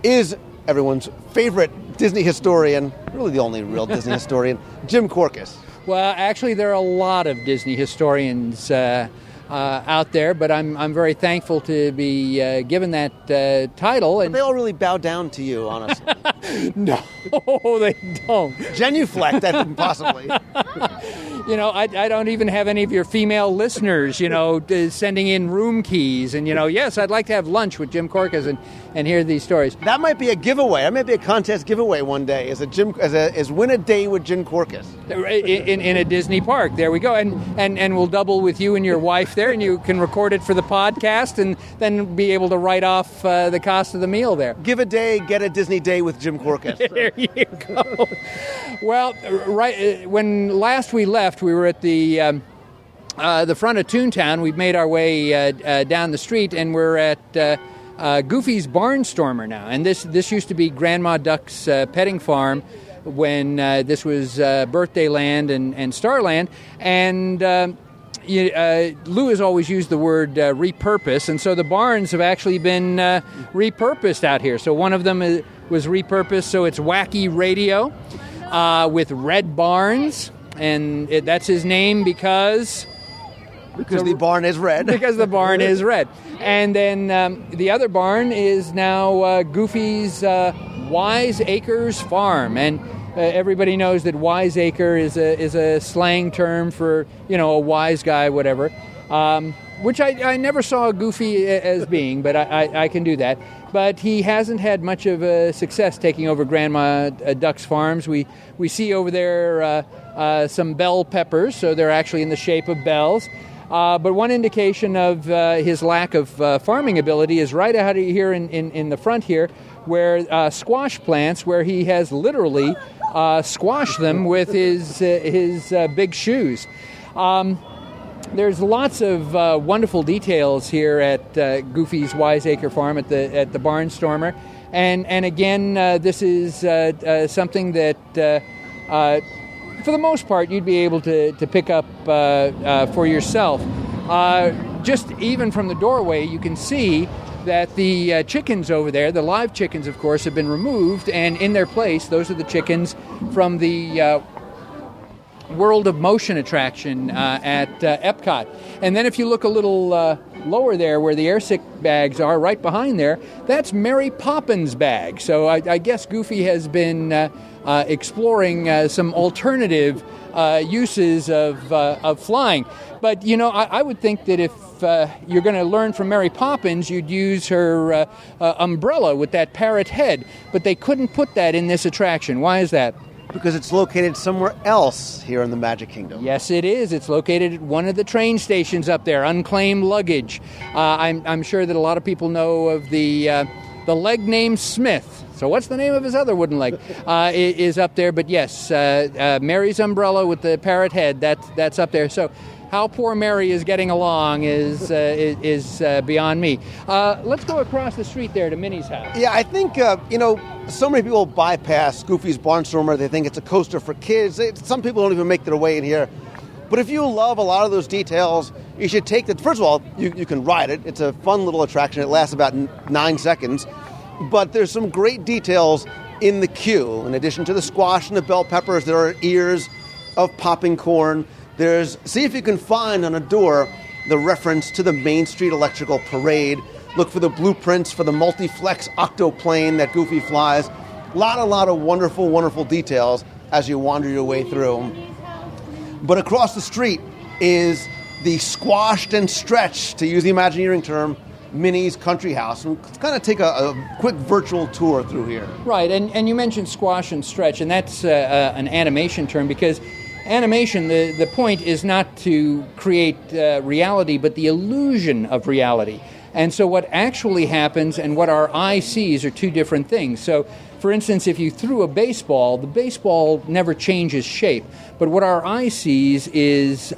is everyone's favorite Disney historian, really the only real Disney historian, Jim Korkis. Well, actually, there are a lot of Disney historians out there, but I'm very thankful to be given that title. And they all really bow down to you, honestly. No, they don't. Genuflect, that possibly. I don't even have any of your female listeners, sending in room keys. And, yes, I'd like to have lunch with Jim Korkis and hear these stories. That might be a giveaway. That might be a contest giveaway one day, is win a day with Jim Korkis. In a Disney park. There we go. And we'll double with you and your wife there, and you can record it for the podcast and then be able to write off the cost of the meal there. Give a day, get a Disney day with Jim Korkis. There you go. Well, when last we left, we were at the front of Toontown. We've made our way down the street, and we're at Goofy's Barnstormer now. And this used to be Grandma Duck's petting farm when this was Birthday Land and Starland. And Lou has always used the word repurpose, and so the barns have actually been repurposed out here. So one of them was repurposed, so it's Wacky Radio with red barns, and that's his name because the barn is red. Because the barn is red. And then the other barn is now Goofy's Wise Acres Farm, and everybody knows that wiseacre is a slang term for, a wise guy, whatever, which I never saw Goofy as being, but I can do that. But he hasn't had much of a success taking over Grandma Duck's farms. We see over there some bell peppers, so they're actually in the shape of bells. But one indication of his lack of farming ability is right out here in the front here, where squash plants, where he has literally squashed them with his big shoes. There's lots of wonderful details here at Goofy's Wiseacre Farm at the Barnstormer, and again, this is something that for the most part you'd be able to pick up for yourself. Just even from the doorway, you can see that the chickens over there, the live chickens, of course, have been removed, and in their place, those are the chickens from the World of Motion attraction at Epcot. And then if you look a little lower there where the airsick bags are, right behind there, that's Mary Poppins' bag. So I guess Goofy has been exploring some alternative uses of flying. But, I would think that if you're going to learn from Mary Poppins, you'd use her umbrella with that parrot head. But they couldn't put that in this attraction. Why is that? Because it's located somewhere else here in the Magic Kingdom. Yes, it is. It's located at one of the train stations up there, Unclaimed Luggage. I'm sure that a lot of people know of the leg named Smith. So what's the name of his other wooden leg? Is up there. But yes, Mary's umbrella with the parrot head, that's up there. So how poor Mary is getting along is beyond me. Let's go across the street there to Minnie's house. Yeah, I think, so many people bypass Goofy's Barnstormer. They think it's a coaster for kids. Some people don't even make their way in here. But if you love a lot of those details, you should take that. First of all, you can ride it. It's a fun little attraction. It lasts about 9 seconds. But there's some great details in the queue. In addition to the squash and the bell peppers, there are ears of popping corn. See if you can find on a door the reference to the Main Street Electrical Parade. Look for the blueprints for the multi-flex octoplane that Goofy flies. A lot of wonderful, wonderful details as you wander your way through. But across the street is the squashed and stretched, to use the Imagineering term, Minnie's Country House. And let's kind of take a quick virtual tour through here. Right, and you mentioned squash and stretch, and that's an animation term because animation, the point is not to create reality, but the illusion of reality. And so what actually happens and what our eye sees are two different things. So, for instance, if you threw a baseball, the baseball never changes shape. But what our eye sees is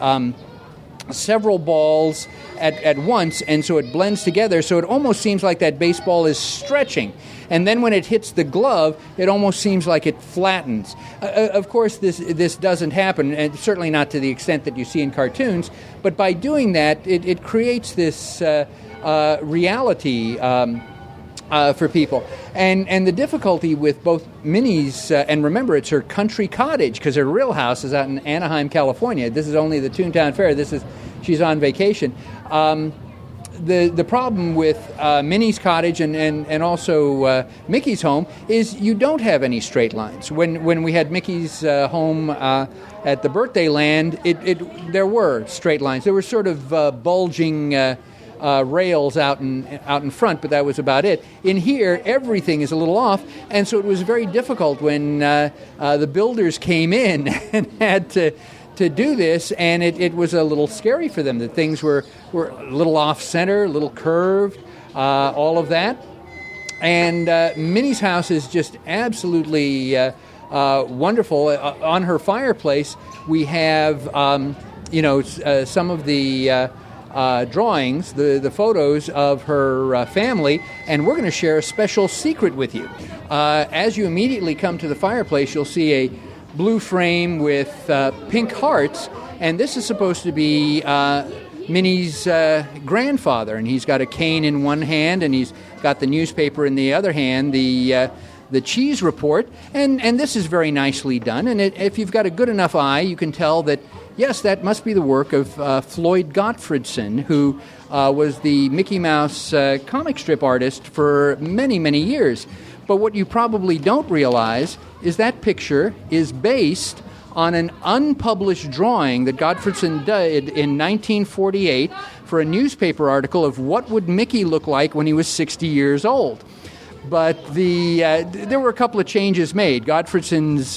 several balls at once, and so it blends together. So it almost seems like that baseball is stretching. And then when it hits the glove, it almost seems like it flattens. Of course, this doesn't happen, and certainly not to the extent that you see in cartoons. But by doing that, it creates this reality for people. And the difficulty with both Minnie's, and remember, it's her country cottage, because her real house is out in Anaheim, California. This is only the Toontown Fair. She's on vacation. the problem with Minnie's cottage and also Mickey's home is you don't have any straight lines. When we had Mickey's home at the birthday land, there were straight lines. There were sort of bulging rails out in front, but that was about it. In here, everything is a little off, and so it was very difficult when the builders came in and had to do this, and it was a little scary for them that things were a little off-center, a little curved, all of that. And Minnie's house is just absolutely wonderful. On her fireplace, we have some of the drawings, the photos of her family, and we're going to share a special secret with you. As you immediately come to the fireplace, you'll see a blue frame with pink hearts, and this is supposed to be Minnie's grandfather, and he's got a cane in one hand, and he's got the newspaper in the other hand, the cheese report, and this is very nicely done, and if you've got a good enough eye, you can tell that, yes, that must be the work of Floyd Gottfredson, who was the Mickey Mouse comic strip artist for many, many years. But what you probably don't realize is that picture is based on an unpublished drawing that Gottfredson did in 1948 for a newspaper article of what would Mickey look like when he was 60 years old. But there were a couple of changes made. Gottfredson's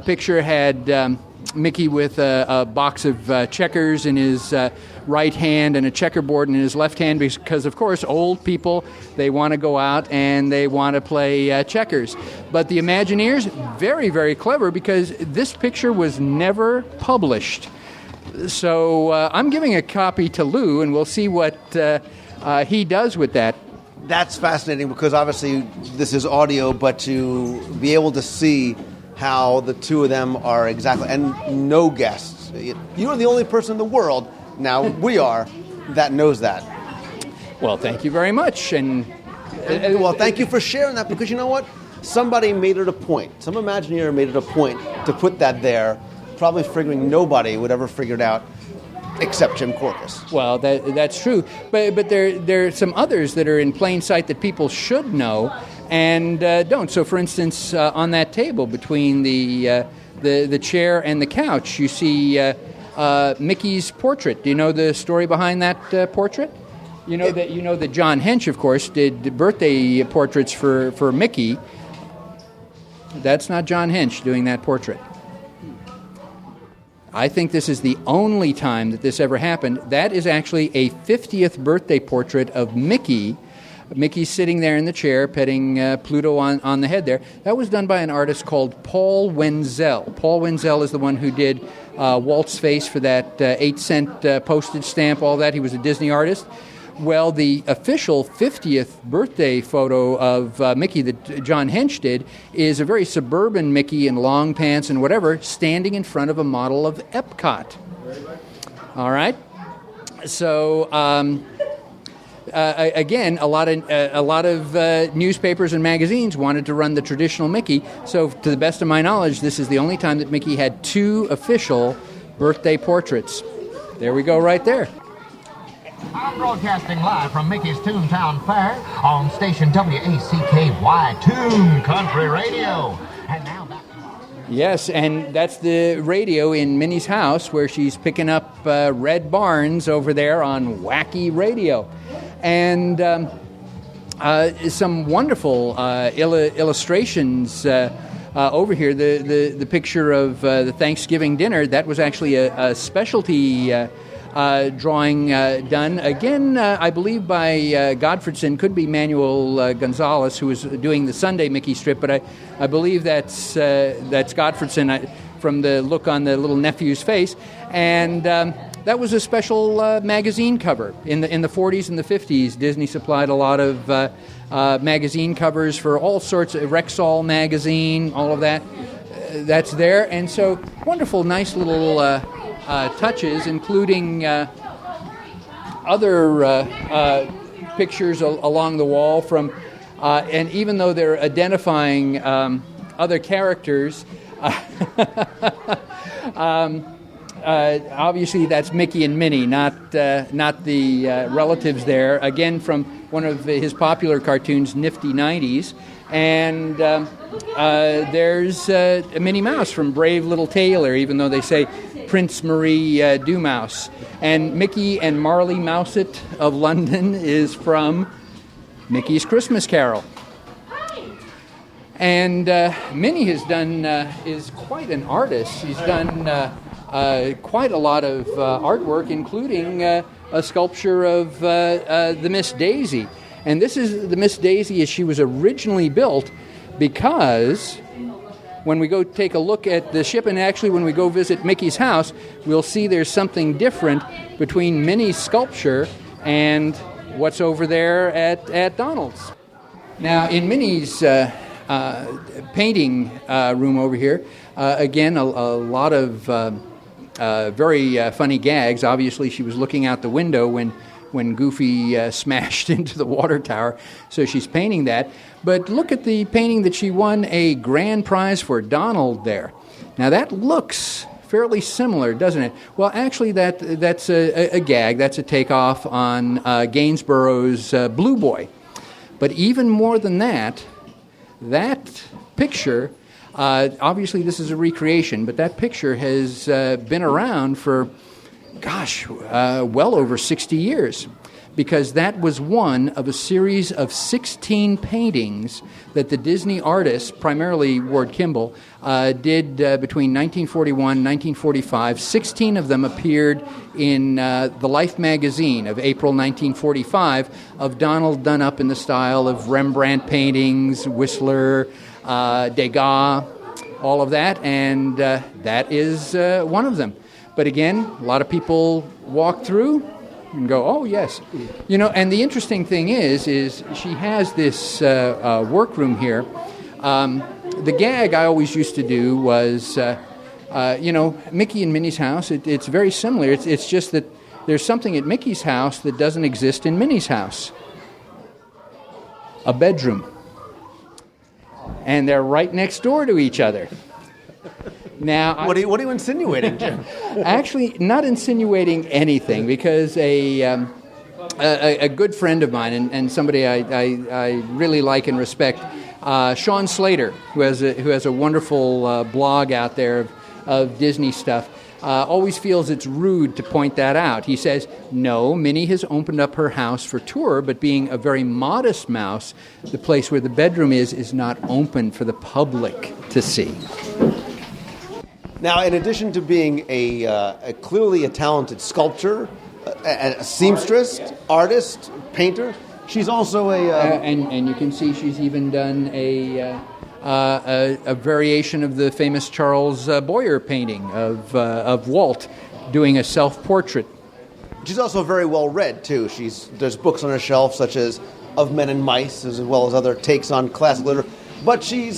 picture had Mickey with a box of checkers in his right hand and a checkerboard in his left hand because, of course, old people, they want to go out and they want to play checkers. But the Imagineers, very, very clever because this picture was never published. So I'm giving a copy to Lou, and we'll see what he does with that. That's fascinating because obviously this is audio, but to be able to see how the two of them are exactly, and no guests. You're the only person in the world, now we are, that knows that. Well, thank you very much. And well, thank you for sharing that, because you know what? Somebody made it a point. Some Imagineer made it a point to put that there, probably figuring nobody would ever figure it out except Jim Korkis. Well, that's true. But there are some others that are in plain sight that people should know and don't. So, for instance, on that table between the chair and the couch, you see Mickey's portrait. Do you know the story behind that portrait? You know that John Hench, of course, did birthday portraits for Mickey. That's not John Hench doing that portrait. I think this is the only time that this ever happened. That is actually a 50th birthday portrait of Mickey. Mickey's sitting there in the chair, petting Pluto on the head there. That was done by an artist called Paul Wenzel. Paul Wenzel is the one who did Walt's face for that 8-cent postage stamp, all that. He was a Disney artist. Well, the official 50th birthday photo of Mickey that John Hench did is a very suburban Mickey in long pants and whatever, standing in front of a model of Epcot. All right? So, again, a lot of newspapers and magazines wanted to run the traditional Mickey. So, to the best of my knowledge, this is the only time that Mickey had 2 official birthday portraits. There we go right there. I'm broadcasting live from Mickey's Toontown Fair on station WACKY Toon Country Radio. And now back to... Yes, and that's the radio in Minnie's house where she's picking up Red Barnes over there on Wacky Radio. And some wonderful illustrations over here. The picture of the Thanksgiving dinner, that was actually a specialty drawing done, again, I believe by Gottfredson, could be Manuel Gonzalez, who was doing the Sunday Mickey strip, but I believe that's Gottfredson from the look on the little nephew's face. And that was a special magazine cover. In the 40s and the 50s, Disney supplied a lot of magazine covers for all sorts of Rexall magazine, all of that. That's there. And so wonderful, nice little touches, including other pictures along the wall from, and even though they're identifying other characters, Obviously, that's Mickey and Minnie, not the relatives there. Again, from one of his popular cartoons, Nifty 90s. And there's Minnie Mouse from Brave Little Tailor, even though they say Prince Marie Dumouse. And Mickey and Marley Mouset of London is from Mickey's Christmas Carol. And Minnie has done, is quite an artist. She's done quite a lot of artwork, including a sculpture of the Miss Daisy. And this is the Miss Daisy as she was originally built, because when we go take a look at the ship, and actually when we go visit Mickey's house, we'll see there's something different between Minnie's sculpture and what's over there at Donald's. Now, in Minnie's painting room over here, again, a lot of very funny gags. Obviously, she was looking out the window when Goofy smashed into the water tower, so she's painting that. But look at the painting that she won a grand prize for Donald there. Now, that looks fairly similar, doesn't it? Well, actually, that's a gag. That's a takeoff on Gainsborough's Blue Boy. But even more than that, that picture, obviously this is a recreation, but that picture has been around for, well over 60 years, because that was one of a series of 16 paintings that the Disney artists, primarily Ward Kimball, did between 1941 and 1945. 16 of them appeared in the Life magazine of April 1945, of Donald done up in the style of Rembrandt paintings, Whistler, Degas, all of that, and that is one of them. But again, a lot of people walk through and go, oh, yes. You know, and the interesting thing is she has this workroom here. The gag I always used to do was, Mickey and Minnie's house, it's very similar. It's just that there's something at Mickey's house that doesn't exist in Minnie's house. A bedroom. And they're right next door to each other. Now, what are you insinuating, Jim? Actually, not insinuating anything, because a good friend of mine and somebody I really like and respect, Sean Slater, who has a wonderful blog out there of Disney stuff, always feels it's rude to point that out. He says, no, Minnie has opened up her house for tour, but being a very modest mouse, the place where the bedroom is not open for the public to see. Now, in addition to being a clearly a talented sculptor, a seamstress, artist, painter, she's also and you can see she's even done a variation of the famous Charles Boyer painting of Walt doing a self-portrait. She's also very well read too. There's books on her shelf such as Of Men and Mice, as well as other takes on classic literature. But she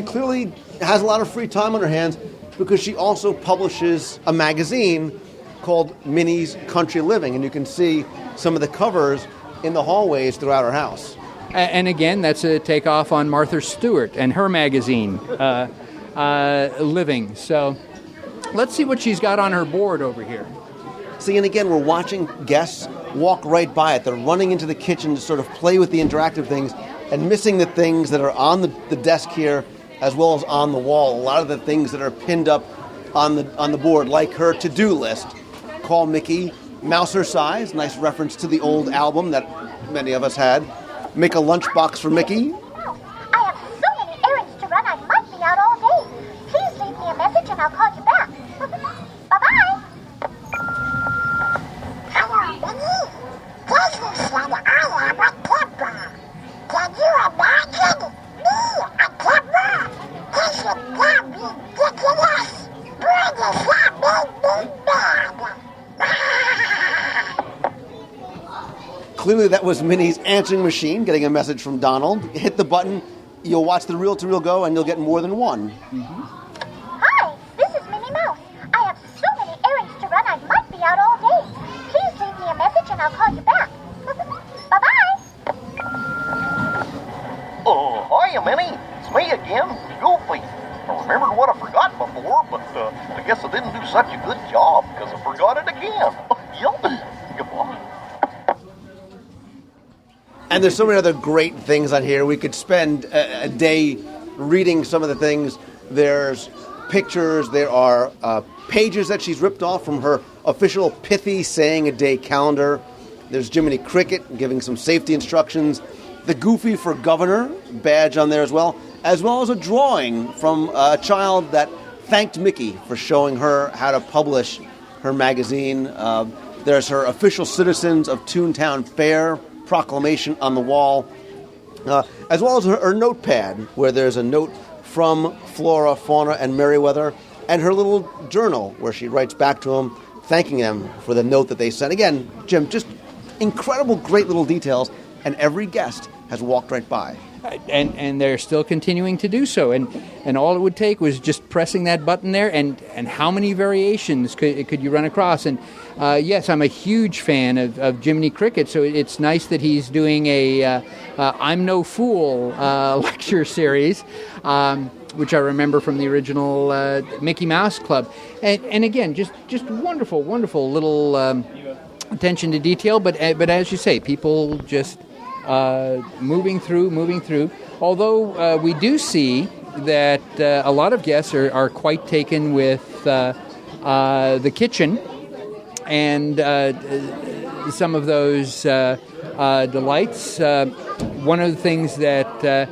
clearly has a lot of free time on her hands, because she also publishes a magazine called Minnie's Country Living, and you can see some of the covers in the hallways throughout her house. And again, that's a takeoff on Martha Stewart and her magazine, Living. So let's see what she's got on her board over here. See, and again, we're watching guests walk right by it. They're running into the kitchen to sort of play with the interactive things and missing the things that are on the desk here, as well as on the wall. A lot of the things that are pinned up on the board, like her to-do list. Call Mickey, Mouse Her Size, nice reference to the old album that many of us had. Make a lunchbox for Mickey. I have so many errands to run, I might be out all day. Please leave me a message and I'll call you back. Bye-bye. Hello, Minnie. Disney said I am a Kipper. Can you imagine me, a Kipper? This would not be ridiculous. Bring us that make me mad. Clearly that was Minnie's answering machine getting a message from Donald. Hit the button, you'll watch the reel-to-reel go, and you'll get more than one. Mm-hmm. Hi, this is Minnie Mouse. I have so many errands to run, I might be out all day. Please leave me a message and I'll call you back. Bye-bye. Oh, hiya, Minnie. It's me again, Goofy. I remembered what I forgot before. before, but I guess I didn't do such a good job because I forgot it again. Yep. Goodbye. And there's so many other great things on here. We could spend a day reading some of the things. There's pictures. There are pages that she's ripped off from her official pithy saying a day calendar. There's Jiminy Cricket giving some safety instructions. The Goofy for Governor badge on there as well as a drawing from a child that thanked Mickey for showing her how to publish her magazine. There's her official Citizens of Toontown Fair proclamation on the wall, as well as her notepad, where there's a note from Flora, Fauna, and Merriweather, and her little journal where she writes back to them, thanking them for the note that they sent. Again, Jim, just incredible, great little details, and every guest has walked right by. And they're still continuing to do so. And all it would take was just pressing that button there, and how many variations could you run across? And yes, I'm a huge fan of Jiminy Cricket, so it's nice that he's doing a I'm No Fool lecture series, which I remember from the original Mickey Mouse Club. And again, just wonderful, wonderful little attention to detail. But as you say, people just moving through. Although we do see that a lot of guests are quite taken with the kitchen and some of those delights. One of the things that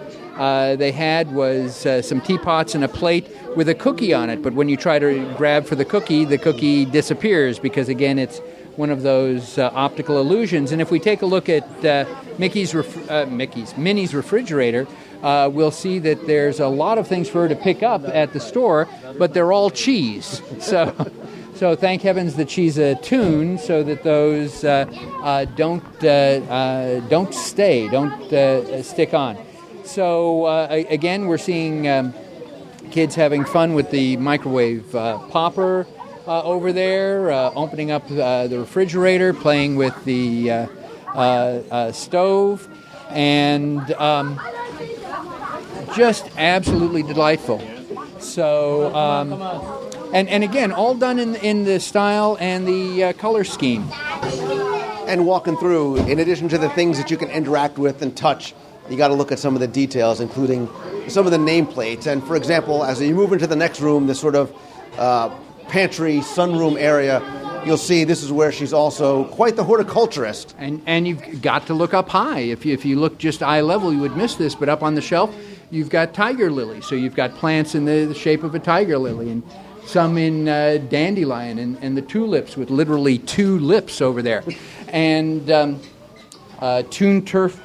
they had was some teapots and a plate with a cookie on it. But when you try to grab for the cookie disappears because, again, it's one of those optical illusions. And if we take a look at Minnie's refrigerator, we'll see that there's a lot of things for her to pick up at the store, but they're all cheese. So thank heavens that she's a tune, so that those don't stick on. So again, we're seeing kids having fun with the microwave popper over there, opening up the refrigerator, playing with the stove, and just absolutely delightful. So, and again, all done in the style and the color scheme. And walking through, in addition to the things that you can interact with and touch, you got to look at some of the details, including some of the nameplates. And for example, as you move into the next room, this sort of pantry, sunroom area, you'll see this is where she's also quite the horticulturist. And you've got to look up high. If you look just eye level, you would miss this. But up on the shelf, you've got tiger lily. So you've got plants in the shape of a tiger lily, and some in dandelion, and the tulips with literally 2 lips over there. And tune turf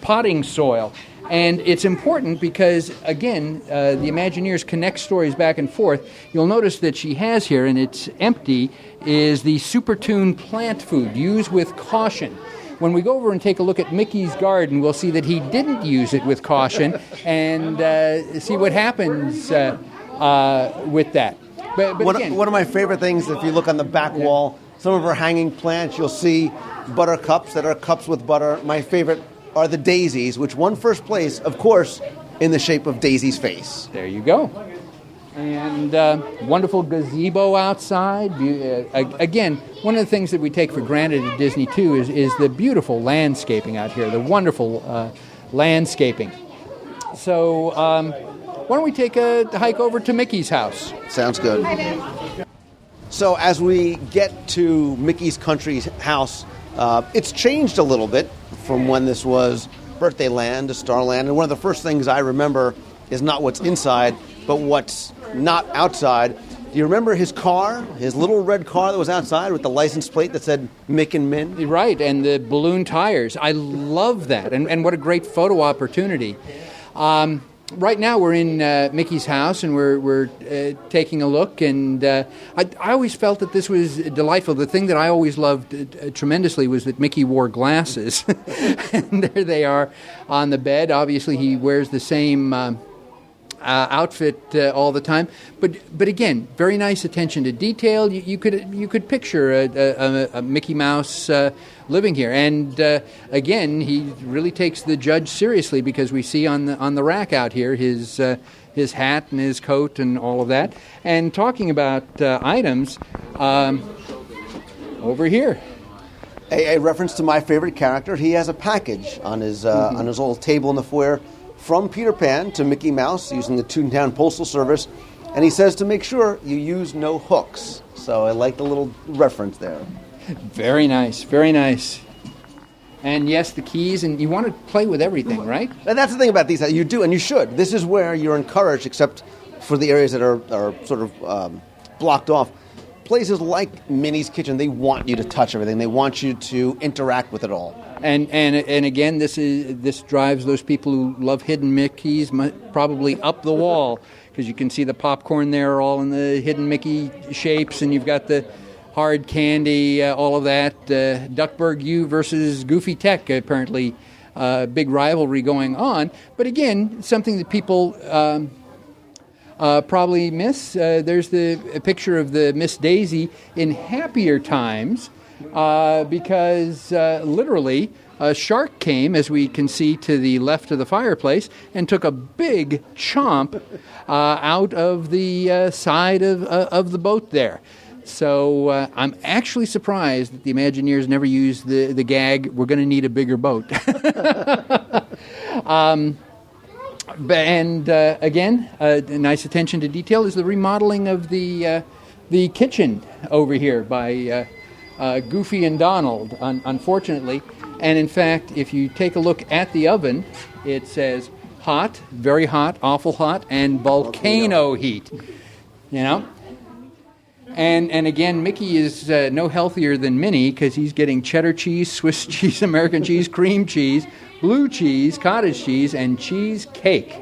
potting soil. And it's important because, again, the Imagineers connect stories back and forth. You'll notice that she has here, and it's empty, is the Super Tune plant food, used with caution. When we go over and take a look at Mickey's garden, we'll see that he didn't use it with caution, and see what happens with that. But one of my favorite things, if you look on the back wall, some of her hanging plants, you'll see buttercups that are cups with butter. My favorite are the daisies, which won first place, of course, in the shape of Daisy's face. There you go. And wonderful gazebo outside. Again, one of the things that we take for granted at Disney, too, is the beautiful landscaping out here, the wonderful landscaping. So why don't we take a hike over to Mickey's house? Sounds good. So as we get to Mickey's Country House, it's changed a little bit from when this was Birthday Land to Starland. And one of the first things I remember is not what's inside, but what's not outside. Do you remember his car, his little red car that was outside with the license plate that said Mick and Min? Right, and the balloon tires. I love that, and what a great photo opportunity. Right now we're in Mickey's house, and we're taking a look, and I always felt that this was delightful. The thing that I always loved tremendously was that Mickey wore glasses. And there they are on the bed. Obviously he wears the same outfit all the time, but again, very nice attention to detail. You could picture a Mickey Mouse living here, and again, he really takes the judge seriously, because we see on the rack out here his his hat and his coat and all of that. And talking about items, over here. A reference to my favorite character. He has a package on his little table in the foyer from Peter Pan to Mickey Mouse using the Toontown Postal Service, and he says to make sure you use no hooks. So I like the little reference there. Very nice, very nice. And yes, the keys, and you want to play with everything, right? And that's the thing about these. You do, and you should. This is where you're encouraged, except for the areas that are sort of blocked off. Places like Minnie's Kitchen, they want you to touch everything. They want you to interact with it all. And again, this drives those people who love hidden Mickeys probably up the wall, because you can see the popcorn there all in the hidden Mickey shapes, and you've got the hard candy, all of that. Duckburg U versus Goofy Tech, apparently big rivalry going on. But again, something that people probably miss. There's a picture of the Miss Daisy in happier times, because literally a shark came, as we can see to the left of the fireplace, and took a big chomp out of the side of the boat there. So I'm actually surprised that the Imagineers never used the gag, "We're going to need a bigger boat." And again, nice attention to detail is the remodeling of the kitchen over here by Goofy and Donald, unfortunately. And in fact, if you take a look at the oven, it says hot, very hot, awful hot, and volcano heat. You know? And again, Mickey is no healthier than Minnie, because he's getting cheddar cheese, Swiss cheese, American cheese, cream cheese, blue cheese, cottage cheese, and cheesecake.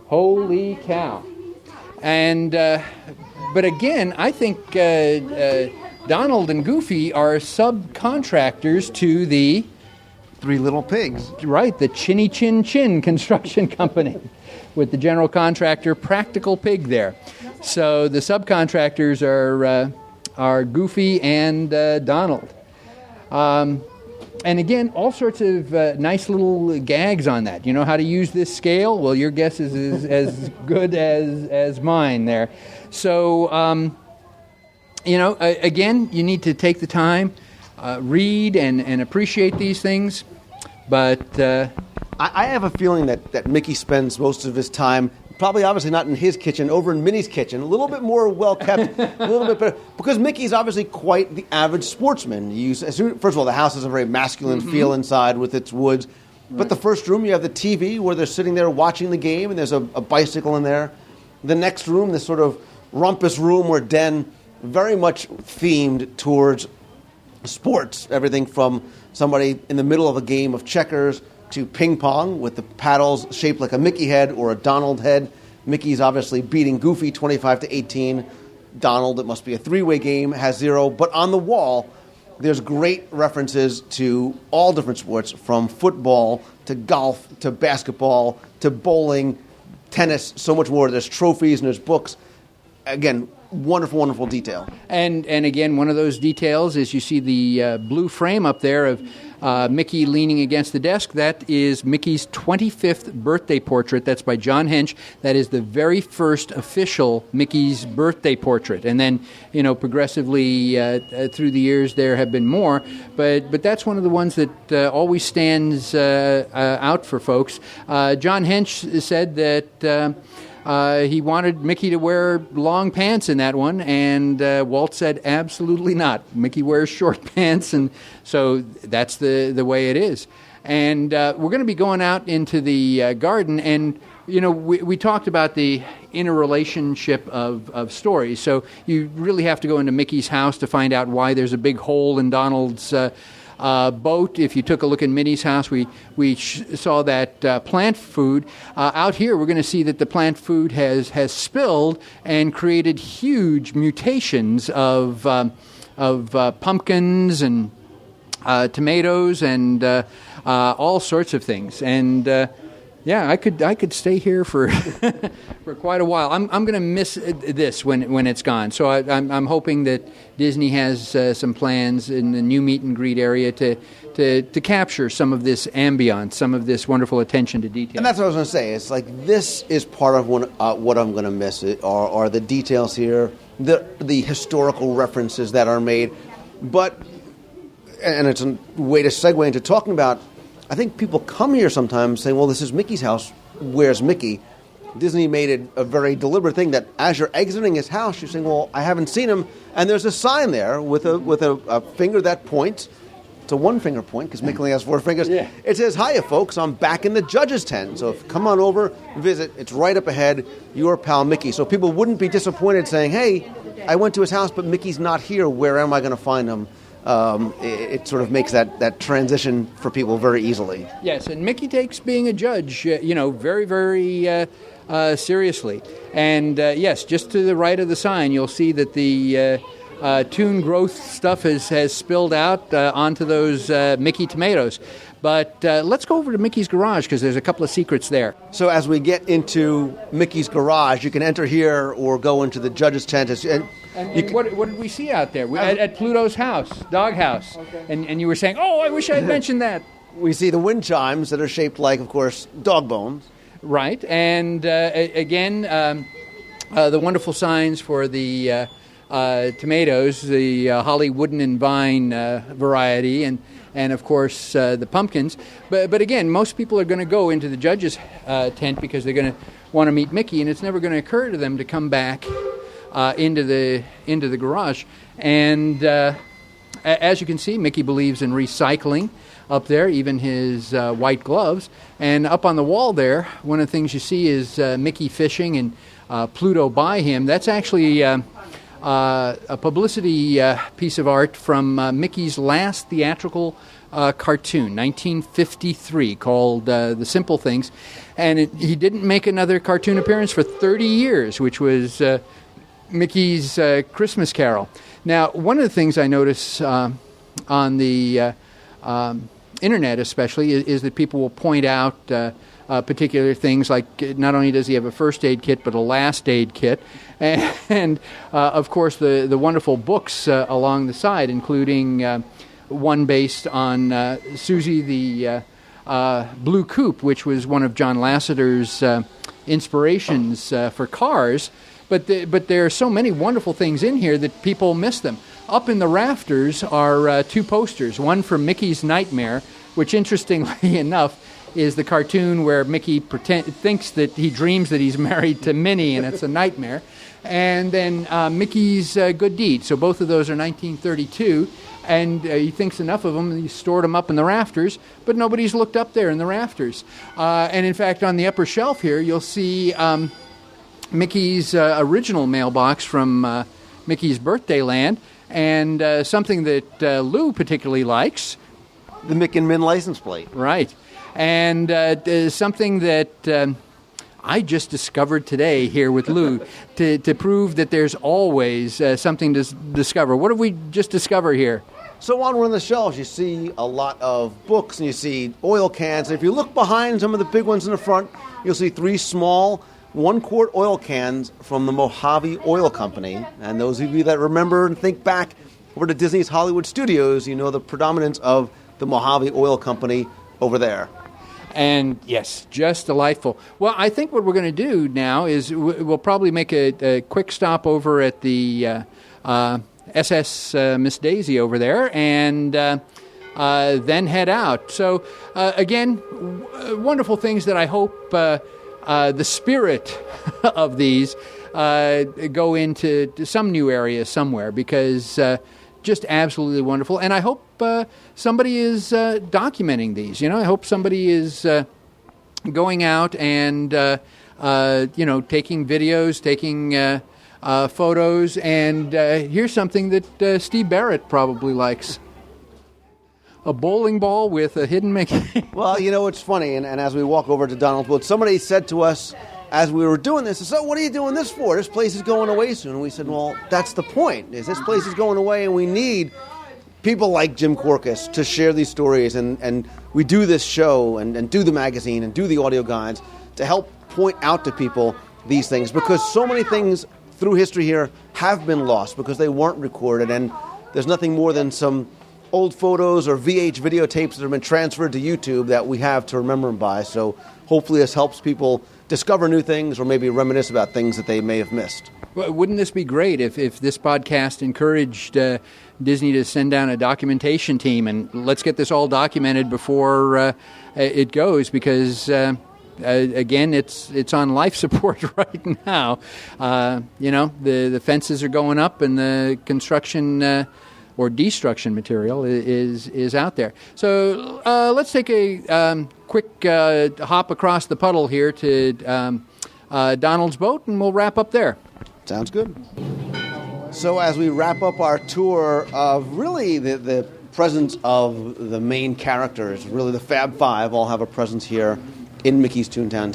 Holy cow. And but again, I think Donald and Goofy are subcontractors to the Three Little Pigs. Right, the Chinny Chin Chin Construction Company, with the general contractor Practical Pig there. So the subcontractors are Goofy and Donald. And again, all sorts of nice little gags on that. You know how to use this scale? Well, your guess is as good as mine there. So, again, you need to take the time, read and appreciate these things. But I have a feeling that Mickey spends most of his time, probably obviously not in his kitchen, over in Minnie's kitchen, a little bit more well-kept, a little bit better, because Mickey's obviously quite the average sportsman. First of all, the house has a very masculine feel inside with its woods, but the first room, you have the TV where they're sitting there watching the game, and there's a bicycle in there. The next room, this sort of rumpus room or den, very much themed towards sports, everything from somebody in the middle of a game of checkers to ping pong with the paddles shaped like a Mickey head or a Donald head. Mickey's obviously beating Goofy 25-18. Donald, it must be a three-way game, has 0. But on the wall, there's great references to all different sports, from football to golf to basketball to bowling, tennis, so much more. There's trophies and there's books. Again, wonderful, wonderful detail. And again, one of those details is you see the blue frame up there of Mickey leaning against the desk. That is Mickey's 25th birthday portrait. That's by John Hench. That is the very first official Mickey's birthday portrait. And then, progressively through the years there have been more. But that's one of the ones that always stands out for folks. John Hench said that he wanted Mickey to wear long pants in that one, and Walt said absolutely not. Mickey wears short pants, and so that's the way it is. And we're going to be going out into the garden, and we talked about the interrelationship of stories. So you really have to go into Mickey's house to find out why there's a big hole in Donald's boat. If you took a look in Minnie's house, we saw that plant food. Out here, we're going to see that the plant food has spilled and created huge mutations of pumpkins and tomatoes and all sorts of things. And I could stay here for for quite a while. I'm going to miss this when it's gone. So I'm hoping that Disney has some plans in the new meet and greet area to to capture some of this ambiance, some of this wonderful attention to detail. And that's what I was going to say. It's like this is part of what I'm going to miss. Are the details here, the historical references that are made. But, and it's a way to segue into talking about, I think people come here sometimes saying, well, this is Mickey's house. Where's Mickey? Disney made it a very deliberate thing that as you're exiting his house, you're saying, well, I haven't seen him. And there's a sign there with a finger that points. It's a one-finger point because Mickey only has 4 fingers. Yeah. It says, hiya, folks, I'm back in the judge's tent. So come on over, visit. It's right up ahead, your pal Mickey. So people wouldn't be disappointed saying, hey, I went to his house, but Mickey's not here. Where am I going to find him? It sort of makes that transition for people very easily. Yes, and Mickey takes being a judge, very, very seriously. And yes, just to the right of the sign, you'll see that the Toon growth stuff has spilled out onto those Mickey tomatoes. But let's go over to Mickey's garage because there's a couple of secrets there. So as we get into Mickey's garage, you can enter here or go into the judge's tent. And what did we see out there? At Pluto's house, doghouse. Okay. And you were saying, oh, I wish I had mentioned that. We see the wind chimes that are shaped like, of course, dog bones. Right. And again, the wonderful signs for the tomatoes, the holly, wooden, and vine variety, and of course the pumpkins. But again, most people are going to go into the judge's tent because they're going to want to meet Mickey, and it's never going to occur to them to come back into the garage. And as you can see, Mickey believes in recycling up there, even his white gloves. And up on the wall there, one of the things you see is Mickey fishing and Pluto by him. That's actually a publicity piece of art from Mickey's last theatrical cartoon, 1953, called The Simple Things. And he didn't make another cartoon appearance for 30 years, which was Mickey's Christmas Carol. Now, one of the things I notice on the internet especially is that people will point out particular things like not only does he have a first aid kit but a last aid kit and of course the wonderful books along the side, including one based on Susie the Blue Coupe, which was one of John Lasseter's inspirations for cars. But there are so many wonderful things in here that people miss them. Up in the rafters are 2 posters, one for Mickey's Nightmare, which interestingly enough is the cartoon where Mickey thinks that he dreams that he's married to Minnie and it's a nightmare, and then Mickey's Good Deed. So both of those are 1932, and he thinks enough of them, he stored them up in the rafters, but nobody's looked up there in the rafters. And in fact, on the upper shelf here, you'll see Mickey's original mailbox from Mickey's Birthday Land, and something that Lou particularly likes. The Mick and Min license plate. Right. And something that I just discovered today here with Lou to prove that there's always something to discover. What did we just discover here? So on one of the shelves, you see a lot of books and you see oil cans. And if you look behind some of the big ones in the front, you'll see 3 small 1-quart oil cans from the Mojave Oil Company. And those of you that remember and think back over to Disney's Hollywood Studios, you know the predominance of the Mojave Oil Company over there. And yes, just delightful. Well, I think what we're going to do now is we'll probably make a quick stop over at the SS Miss Daisy over there and then head out. So again, wonderful things that I hope the spirit of these go into some new areas somewhere, because just absolutely wonderful. And I hope somebody is documenting these. I hope somebody is going out and taking videos, taking photos. And here's something that Steve Barrett probably likes. A bowling ball with a hidden Mickey. Well, it's funny, and as we walk over to Donald's Boat, somebody said to us as we were doing this, so what are you doing this for? This place is going away soon. And we said, well, that's the point, is this place is going away, and we need people like Jim Korkis to share these stories, and we do this show, and do the magazine, and do the audio guides to help point out to people these things, because so many things through history here have been lost because they weren't recorded, and there's nothing more than some old photos or VH videotapes that have been transferred to YouTube that we have to remember them by. So hopefully this helps people discover new things or maybe reminisce about things that they may have missed. Well, wouldn't this be great if this podcast encouraged Disney to send down a documentation team and let's get this all documented before it goes, because again, it's on life support right now. The fences are going up and the construction or destruction material is out there. So let's take a quick hop across the puddle here to Donald's boat, and we'll wrap up there. Sounds good. So as we wrap up our tour of really the presence of the main characters, really the Fab Five all have a presence here in Mickey's Toontown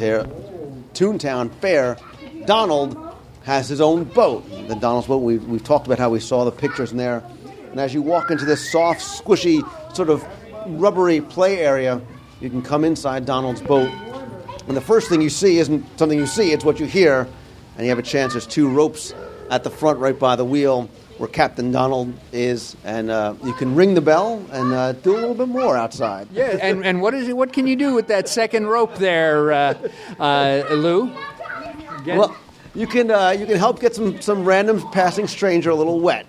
Fair. Donald has his own boat. The Donald's boat, we've talked about how we saw the pictures in there. And as you walk into this soft, squishy, sort of rubbery play area, you can come inside Donald's boat. And the first thing you see isn't something you see, it's what you hear. And you have a chance, there's 2 ropes at the front right by the wheel where Captain Donald is. And you can ring the bell and do a little bit more outside. Yeah, and what can you do with that second rope there, Lou? Well, you can help get some random passing stranger a little wet.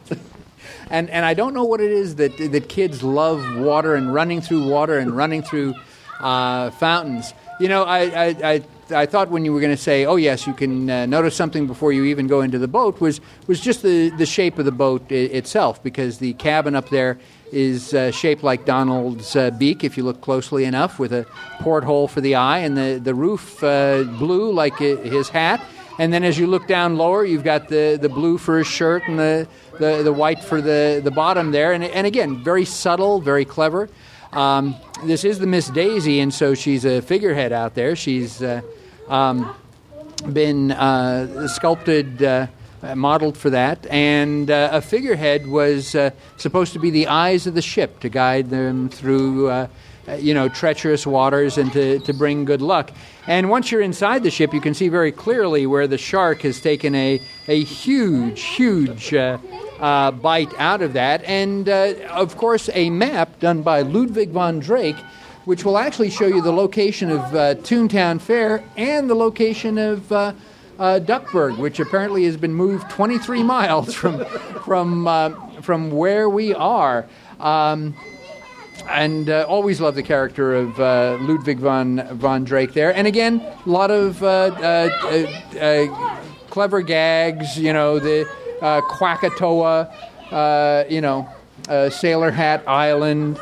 And I don't know what it is that kids love water and running through water and running through fountains. You know, I thought when you were going to say, oh yes, you can notice something before you even go into the boat was just the shape of the boat itself, because the cabin up there is shaped like Donald's beak, if you look closely enough, with a porthole for the eye, and the roof blue like his hat. And then as you look down lower, you've got the blue for his shirt and the white for the bottom there. And again, very subtle, very clever. This is the Miss Daisy, and so she's a figurehead out there. She's been sculpted, modeled for that. And a figurehead was supposed to be the eyes of the ship to guide them through treacherous waters and to bring good luck. And once you're inside the ship, you can see very clearly where the shark has taken a huge bite out of that. And, of course, a map done by Ludwig von Drake, which will actually show you the location of Toontown Fair and the location of Duckburg, which apparently has been moved 23 miles from where we are. And always love the character of Ludwig von Drake there. And again, a lot of clever gags, the Krakatoa, Sailor Hat Island.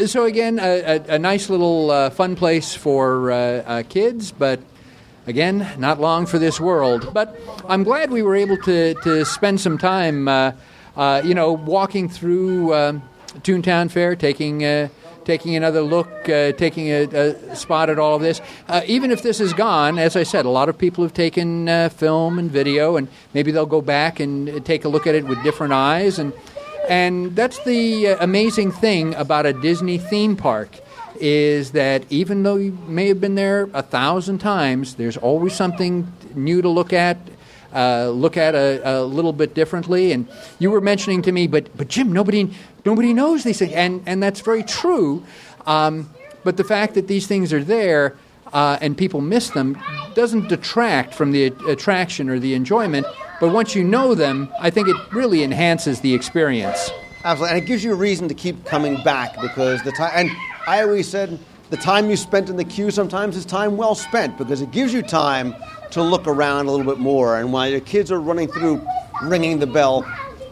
So again, a nice little fun place for kids, but again, not long for this world. But I'm glad we were able to spend some time, walking through Toontown Fair, taking another look, taking a spot at all of this. Even if this is gone, as I said, a lot of people have taken film and video, and maybe they'll go back and take a look at it with different eyes. And that's the amazing thing about a Disney theme park, is that even though you may have been there 1,000 times, there's always something new to look at a little bit differently. And you were mentioning to me, but Jim, nobody knows these things, and that's very true. But the fact that these things are there and people miss them doesn't detract from the attraction or the enjoyment. But once you know them, I think it really enhances the experience. Absolutely, and it gives you a reason to keep coming back, because the time. And I always said the time you spent in the queue sometimes is time well spent, because it gives you time to look around a little bit more. And while your kids are running through, ringing the bell,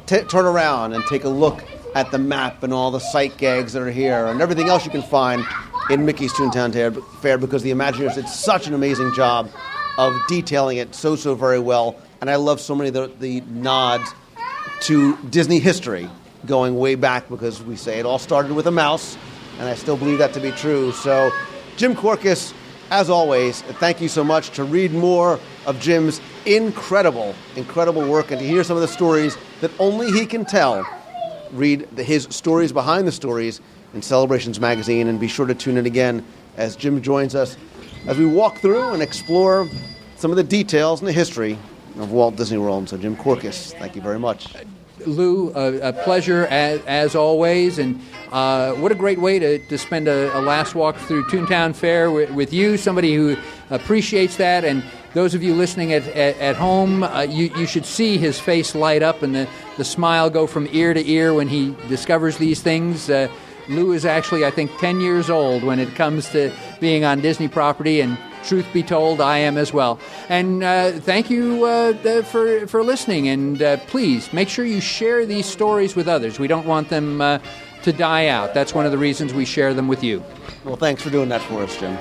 turn around and take a look at the map and all the sight gags that are here and everything else you can find in Mickey's Toontown Fair, because the Imagineers did such an amazing job of detailing it so very well. And I love so many of the nods to Disney history going way back, because we say it all started with a mouse, and I still believe that to be true. So, Jim Korkis, as always, thank you so much. To read more of Jim's incredible work and to hear some of the stories that only he can tell, read his stories behind the stories in Celebrations magazine, and be sure to tune in again as Jim joins us as we walk through and explore some of the details and the history of Walt Disney World. So Jim Korkis, thank you very much. Lou, a pleasure as always, and what a great way to spend a last walk through Toontown Fair with you, somebody who appreciates that. And those of you listening at home, you should see his face light up and the smile go from ear to ear when he discovers these things. Lou is actually, I think, 10 years old when it comes to being on Disney property, and truth be told, I am as well. And thank you for listening, and please make sure you share these stories with others. We don't want them to die out. That's one of the reasons we share them with you. Well, thanks for doing that for us, Jim.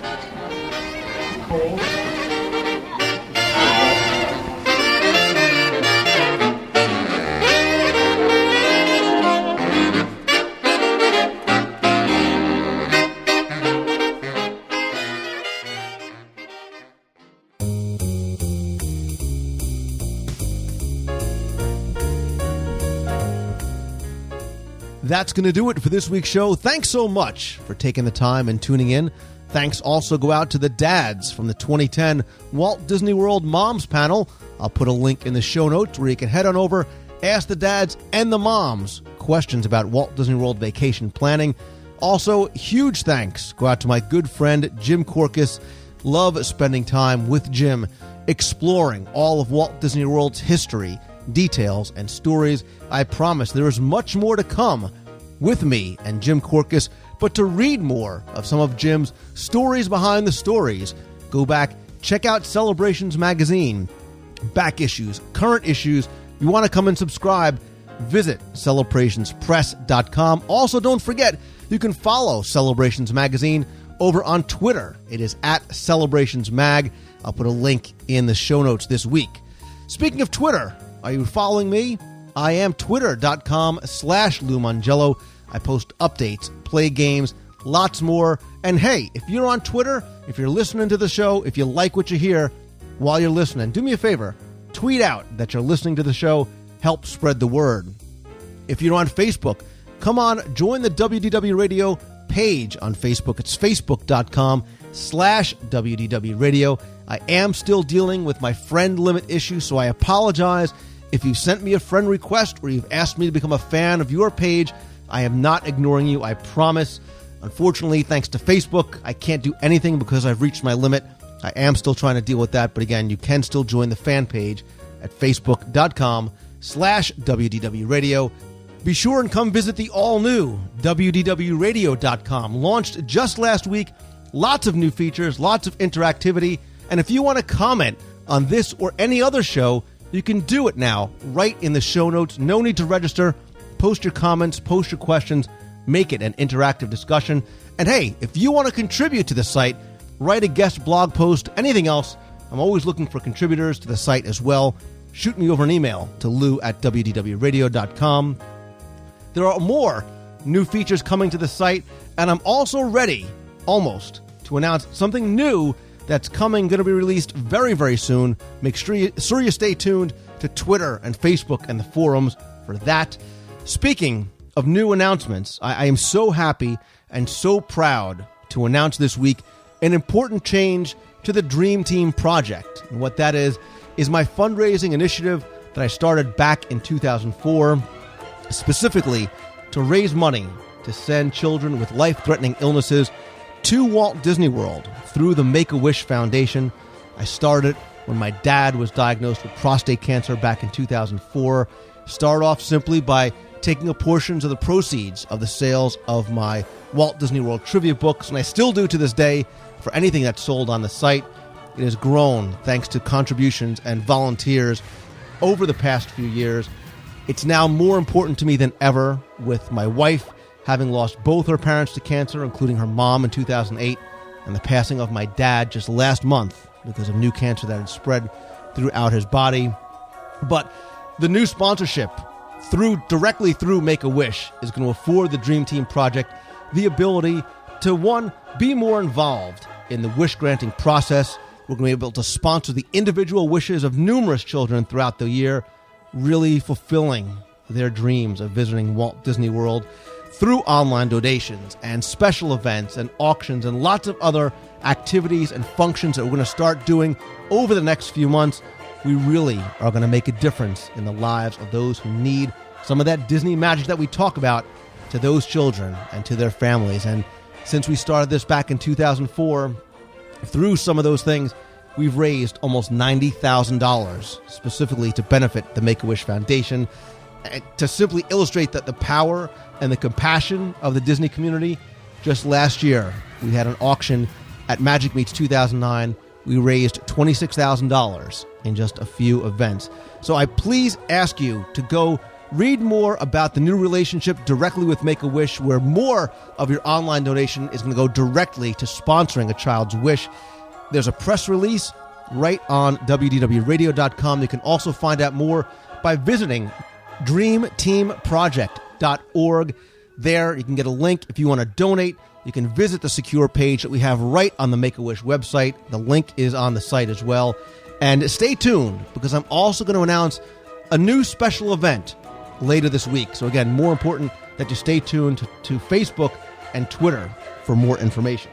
That's going to do it for this week's show. Thanks so much for taking the time and tuning in. Thanks also go out to the dads from the 2010 Walt Disney World Moms Panel. I'll put a link in the show notes where you can head on over, ask the dads and the moms questions about Walt Disney World vacation planning. Also, huge thanks go out to my good friend Jim Korkis. Love spending time with Jim, exploring all of Walt Disney World's history, details, and stories. I promise there is much more to come with me and Jim Korkis, but to read more of some of Jim's stories behind the stories, go back, check out Celebrations Magazine, back issues, current issues. You want to come and subscribe, visit celebrationspress.com. Also, don't forget, you can follow Celebrations Magazine over on Twitter. It is at CelebrationsMag. I'll put a link in the show notes this week. Speaking of Twitter, are you following me? I am twitter.com/Lou Mongello. I post updates, play games, lots more. And hey, if you're on Twitter, if you're listening to the show, if you like what you hear while you're listening, do me a favor. Tweet out that you're listening to the show. Help spread the word. If you're on Facebook, come on, join the WDW Radio page on Facebook. It's facebook.com/WDW Radio. I am still dealing with my friend limit issue, so I apologize. If you've sent me a friend request or you've asked me to become a fan of your page, I am not ignoring you, I promise. Unfortunately, thanks to Facebook, I can't do anything because I've reached my limit. I am still trying to deal with that, but again, you can still join the fan page at facebook.com/WDW Radio. Be sure and come visit the all-new WDWRadio.com. Launched just last week. Lots of new features, lots of interactivity. And if you want to comment on this or any other show, you can do it now, right in the show notes. No need to register. Post your comments, post your questions, make it an interactive discussion. And hey, if you want to contribute to the site, write a guest blog post, anything else, I'm always looking for contributors to the site as well. Shoot me over an email to lou@wdwradio.com. There are more new features coming to the site, and I'm also ready, almost, to announce something new that's coming, going to be released very, very soon. Make sure you stay tuned to Twitter and Facebook and the forums for that. Speaking of new announcements, I am so happy and so proud to announce this week an important change to the Dream Team project. And what that is my fundraising initiative that I started back in 2004, specifically to raise money to send children with life-threatening illnesses to Walt Disney World through the Make-A-Wish Foundation. I started when my dad was diagnosed with prostate cancer back in 2004. Start off simply by taking a portion of the proceeds of the sales of my Walt Disney World trivia books, and I still do to this day for anything that's sold on the site. It has grown thanks to contributions and volunteers over the past few years. It's now more important to me than ever, with my wife having lost both her parents to cancer, including her mom in 2008, and the passing of my dad just last month because of new cancer that had spread throughout his body. But the new sponsorship directly through Make-A-Wish is going to afford the Dream Team project the ability to, one, be more involved in the wish-granting process. We're going to be able to sponsor the individual wishes of numerous children throughout the year, really fulfilling their dreams of visiting Walt Disney World through online donations and special events and auctions and lots of other activities and functions that we're going to start doing over the next few months. We really are going to make a difference in the lives of those who need some of that Disney magic that we talk about to those children and to their families. And since we started this back in 2004, through some of those things, we've raised almost $90,000 specifically to benefit the Make-A-Wish Foundation. To simply illustrate the power and the compassion of the Disney community, just last year, we had an auction at Magic Meets 2009. We raised $26,000 in just a few events. So I please ask you to go read more about the new relationship directly with Make-A-Wish, where more of your online donation is going to go directly to sponsoring a child's wish. There's a press release right on WDWRadio.com. You can also find out more by visiting DreamTeamProject.org. There, you can get a link if you want to donate. You can visit the secure page that we have right on the Make-A-Wish website. The link is on the site as well. And stay tuned, because I'm also going to announce a new special event later this week. So again, more important that you stay tuned to Facebook and Twitter for more information.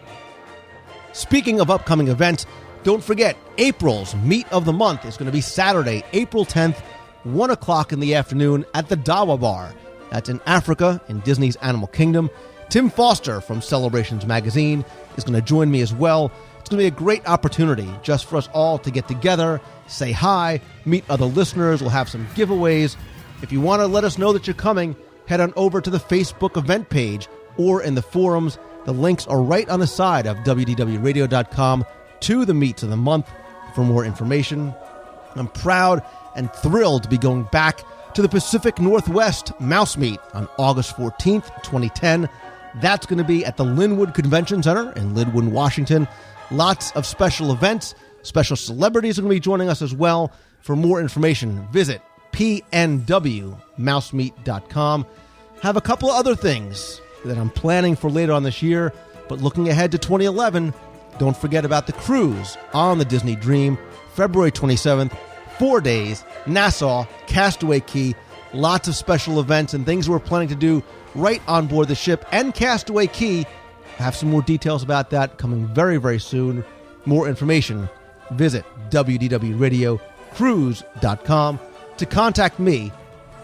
Speaking of upcoming events, don't forget, April's Meet of the Month is going to be Saturday, April 10th, 1 o'clock in the afternoon at the Dawa Bar. That's in Africa, in Disney's Animal Kingdom. Tim Foster from Celebrations Magazine is going to join me as well. It's going to be a great opportunity just for us all to get together, say hi, meet other listeners. We'll have some giveaways. If you want to let us know that you're coming, head on over to the Facebook event page or in the forums. The links are right on the side of WDWRadio.com to the Meets of the Month for more information. I'm proud and thrilled to be going back to the Pacific Northwest Mouse Meet on August 14th, 2010. That's going to be at the Linwood Convention Center in Linwood, Washington. Lots of special events. Special celebrities are going to be joining us as well. For more information, visit pnwmousemeet.com. Have a couple of other things that I'm planning for later on this year, but looking ahead to 2011, don't forget about the cruise on the Disney Dream, February 27th, 4 days, Nassau, Castaway Cay, lots of special events and things we're planning to do right on board the ship and Castaway Cay. I have some more details about that coming very, very soon. More information, visit WDWRadioCruise.com. To contact me,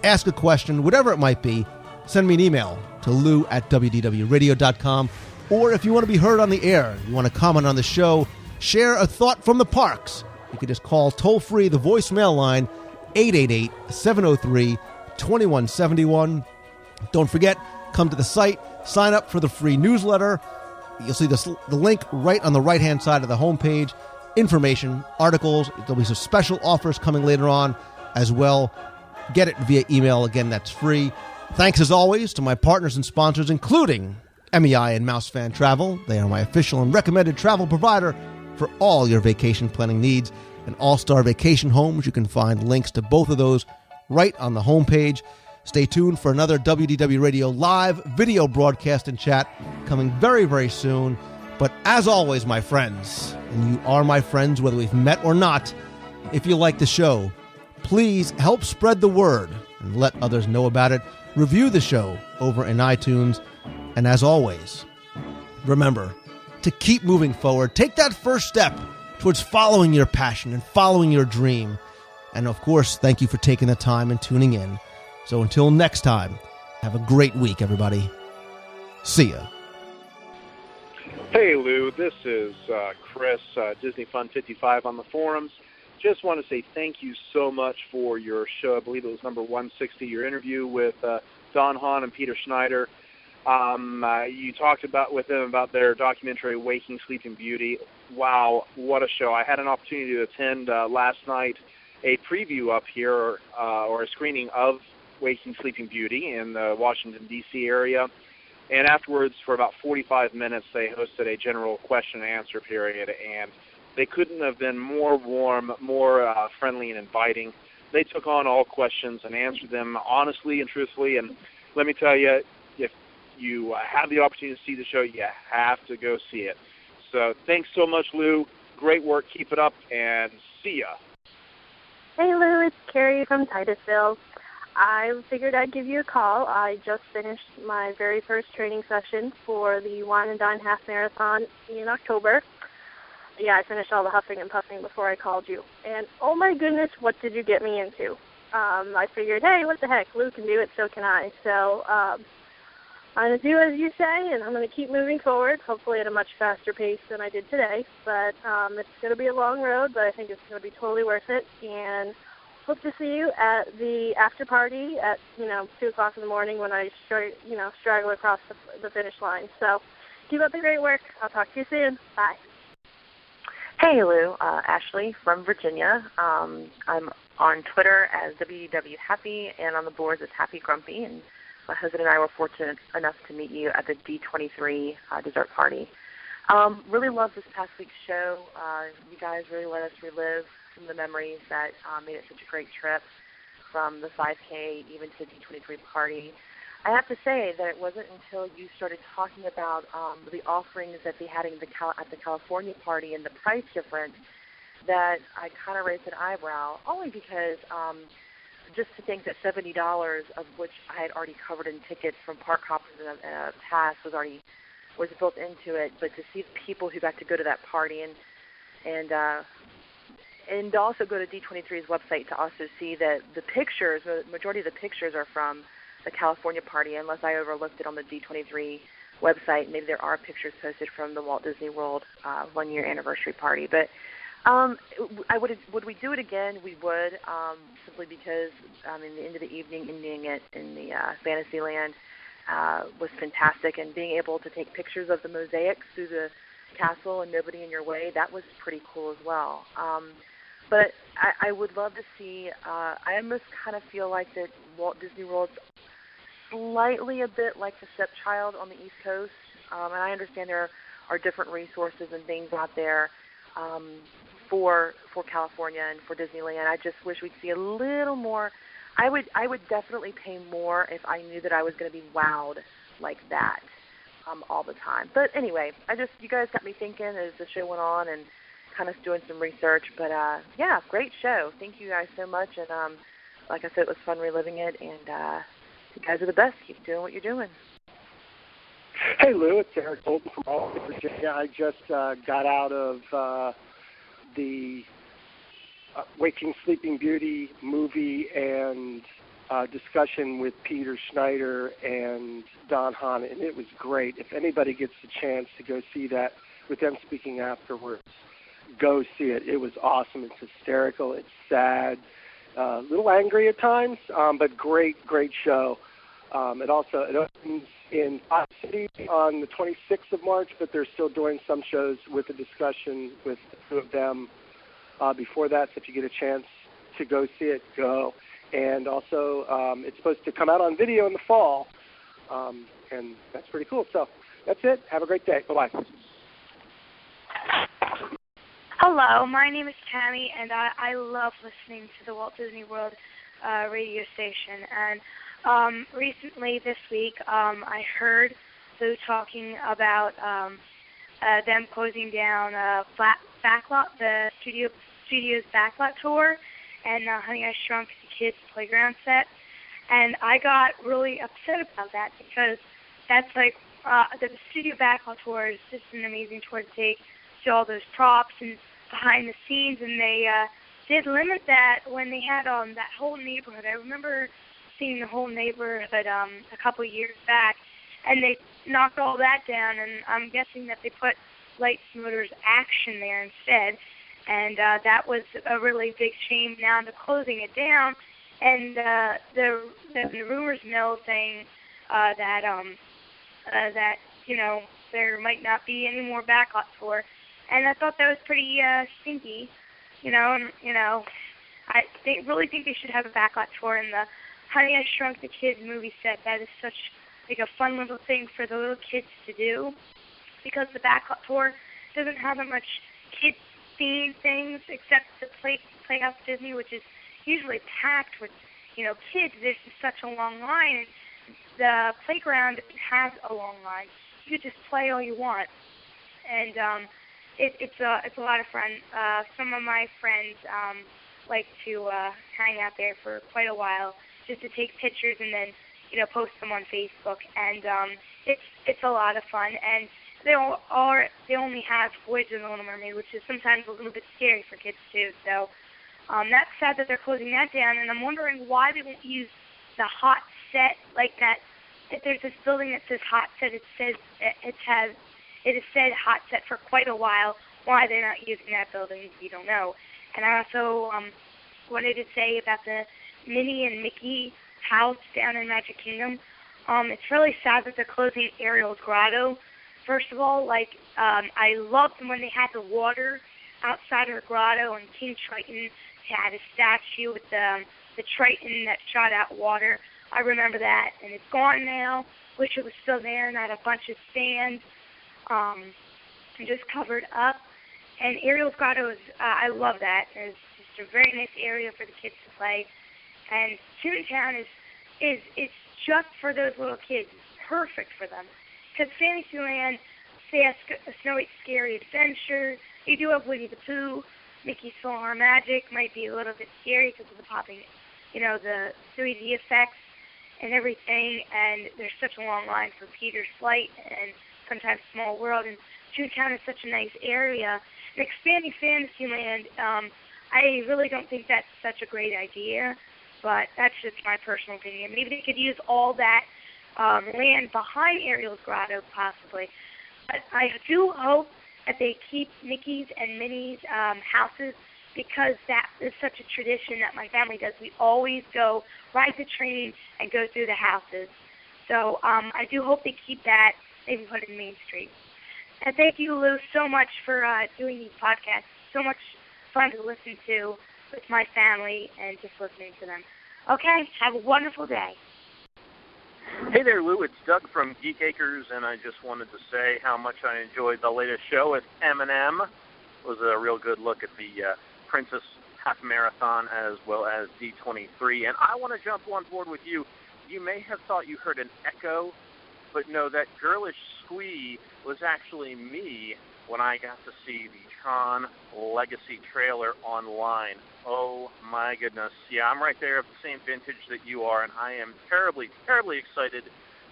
ask a question, whatever it might be, send me an email to lou@WDWRadio.com. Or if you want to be heard on the air, you want to comment on the show, share a thought from the parks, you can just call toll-free the voicemail line, 888-703-2171. Don't forget, come to the site, sign up for the free newsletter. You'll see the link right on the right-hand side of the homepage. Information, articles, there'll be some special offers coming later on as well. Get it via email. Again, that's free. Thanks as always to my partners and sponsors, including MEI and Mouse Fan Travel. They are my official and recommended travel provider for all your vacation planning needs. And All-Star Vacation Homes, you can find links to both of those right on the homepage. Stay tuned for another WDW Radio live video broadcast and chat coming very, very soon. But as always, my friends, and you are my friends whether we've met or not, if you like the show, please help spread the word and let others know about it. Review the show over in iTunes. And as always, remember to keep moving forward. Take that first step towards following your passion and following your dream. And of course, thank you for taking the time and tuning in. So until next time, have a great week, everybody. See ya. Hey, Lou. This is Chris, Disney Fun 55 on the forums. Just want to say thank you so much for your show. I believe it was number 160, your interview with Don Hahn and Peter Schneider. You talked with them about their documentary, Waking Sleeping Beauty. Wow, what a show. I had an opportunity to attend last night a preview up here, or a screening of Waking Sleeping Beauty in the Washington, D.C. area. And afterwards, for about 45 minutes, they hosted a general question and answer period, and they couldn't have been more warm, more friendly and inviting. They took on all questions and answered them honestly and truthfully. And let me tell you, if you have the opportunity to see the show, you have to go see it. So thanks so much, Lou. Great work. Keep it up, and see ya. Hey, Lou. It's Carrie from Titusville. I figured I'd give you a call. I just finished my very first training session for the Wine and Dine Half Marathon in October. Yeah, I finished all the huffing and puffing before I called you. And oh my goodness, what did you get me into? I figured, hey, what the heck, Lou can do it, so can I. So I'm going to do as you say, and I'm going to keep moving forward, hopefully at a much faster pace than I did today. But it's going to be a long road, but I think it's going to be totally worth it. And hope to see you at the after party at 2 o'clock in the morning when I straggle across the finish line. So keep up the great work. I'll talk to you soon. Bye. Hey, Lou. Ashley from Virginia. I'm on Twitter as WDW Happy and on the boards as Happy Grumpy. And my husband and I were fortunate enough to meet you at the D23 dessert party. Really loved this past week's show. You guys really let us relive some of the memories that made it such a great trip, from the 5K even to the D23 party. I have to say that it wasn't until you started talking about the offerings that they had at the California party and the price difference that I kind of raised an eyebrow, only because just to think that $70, of which I had already covered in tickets from park hoppers and a pass, was built into it. But to see the people who got to go to that party and also go to D23's website to also see that the pictures, the majority of the pictures are from the California party, unless I overlooked it on the D23 website. Maybe there are pictures posted from the Walt Disney World 1-year anniversary party. But would we do it again? We would, simply because in the end of the evening, ending it in the Fantasyland was fantastic, and being able to take pictures of the mosaics through the castle and nobody in your way, that was pretty cool as well. But I would love to see, I almost kind of feel like that Walt Disney World's slightly a bit like the stepchild on the East Coast. And I understand there are different resources and things out there for California and for Disneyland. I just wish we'd see a little more. I would definitely pay more if I knew that I was going to be wowed like that all the time. But anyway, you guys got me thinking as the show went on and kind of doing some research. But yeah, great show. Thank you guys so much. And like I said, it was fun reliving it. And you guys are the best. Keep doing what you're doing. Hey, Lou, it's Eric Bolton from Albany, Virginia. I just got out of the Waking Sleeping Beauty movie and discussion with Peter Schneider and Don Hahn, and it was great. If anybody gets the chance to go see that with them speaking afterwards, go see it. It was awesome. It's hysterical. It's sad. A little angry at times, but great show. It opens in 5 cities on the 26th of March, but they're still doing some shows with a discussion with the two of them before that. So if you get a chance to go see it, go. And also, it's supposed to come out on video in the fall, and that's pretty cool. So that's it. Have a great day. Bye-bye. Hello, my name is Tammy, and I love listening to the Walt Disney World radio station. And recently this week, I heard Lou talking about them closing down the studio's backlot tour, and Honey, I Shrunk the Kids playground set. And I got really upset about that because that's like the studio backlot tour is just an amazing tour to take, see all those props and behind the scenes, and they did limit that when they had that whole neighborhood. I remember seeing the whole neighborhood a couple of years back, and they knocked all that down, and I'm guessing that they put Lights, Motors, Action there instead, and that was a really big shame now to closing it down. And the rumors mill saying that there might not be any more backlot tour. And I thought that was pretty stinky, I really think they should have a backlot tour in the Honey, I Shrunk the Kids movie set. That is such like a fun little thing for the little kids to do, because the backlot tour doesn't have that much kids-themed things except the Playhouse Disney, which is usually packed with kids. There's just such a long line, and the playground has a long line. You could just play all you want, and it's a lot of fun. Some of my friends like to hang out there for quite a while just to take pictures and then post them on Facebook, and it's a lot of fun. And they only have Voyage of the Little Mermaid, which is sometimes a little bit scary for kids too. So That's sad that they're closing that down, and I'm wondering why they won't use the hot set like that. If there's this building that says hot set, it has said hot set for quite a while. Why they're not using that building, we don't know. And I also wanted to say about the Minnie and Mickey house down in Magic Kingdom. It's really sad that they're closing Ariel's Grotto. First of all, I loved when they had the water outside her grotto, and King Triton had a statue with the Triton that shot out water. I remember that, and it's gone now. Wish it was still there, not a bunch of sand, just covered up. And Ariel's Grotto I love that. It's just a very nice area for the kids to play. And Toontown is just for those little kids. It's perfect for them. Because Fantasyland, Snow White's Scary Adventure, you do have Winnie the Pooh, Mickey's Solar Magic might be a little bit scary because of the popping, the 3D effects and everything, and there's such a long line for Peter's Flight and sometimes Small World, and Toontown is such a nice area. And expanding Fantasyland, I really don't think that's such a great idea, but that's just my personal opinion. Maybe they could use all that land behind Ariel's Grotto, possibly. But I do hope that they keep Mickey's and Minnie's houses, because that is such a tradition that my family does. We always go ride the train and go through the houses. So I do hope they keep that, maybe put it in Main Street. And thank you, Lou, so much for doing these podcasts. So much fun to listen to with my family and just listening to them. Okay, have a wonderful day. Hey there, Lou. It's Doug from Geek Acres, and I just wanted to say how much I enjoyed the latest show with Eminem. It was a real good look at the Princess Half Marathon as well as D23. And I want to jump on board with you. You may have thought you heard an echo, but no, that girlish squee was actually me when I got to see the Tron Legacy trailer online. Oh my goodness. Yeah, I'm right there of the same vintage that you are, and I am terribly, terribly excited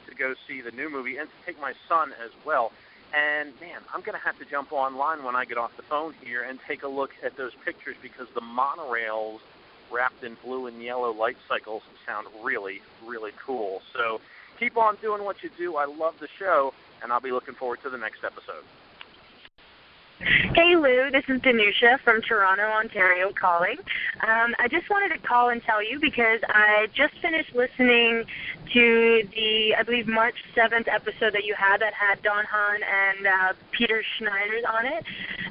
to go see the new movie and to take my son as well. And man, I'm going to have to jump online when I get off the phone here and take a look at those pictures, because the monorails wrapped in blue and yellow light cycles sound really, really cool. So keep on doing what you do. I love the show, and I'll be looking forward to the next episode. Hey Lou, this is Danusha from Toronto, Ontario calling. I just wanted to call and tell you because I just finished listening to the, I believe, March 7th episode that you had that had Don Hahn and Peter Schneider on it.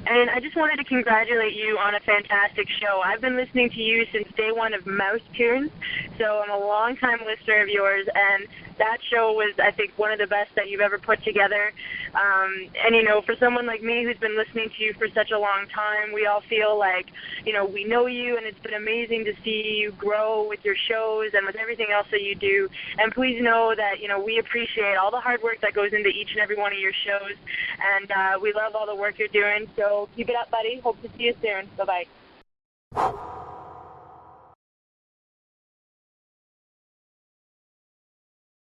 And I just wanted to congratulate you on a fantastic show. I've been listening to you since day one of Mouse Tunes, so I'm a long-time listener of yours, and that show was, I think, one of the best that you've ever put together. And, for someone like me who's been listening to you for such a long time, we all feel like, we know you, and it's been amazing to see you grow with your shows and with everything else that you do. And please know that, we appreciate all the hard work that goes into each and every one of your shows, and we love all the work you're doing. So keep it up, buddy. Hope to see you soon. Bye-bye.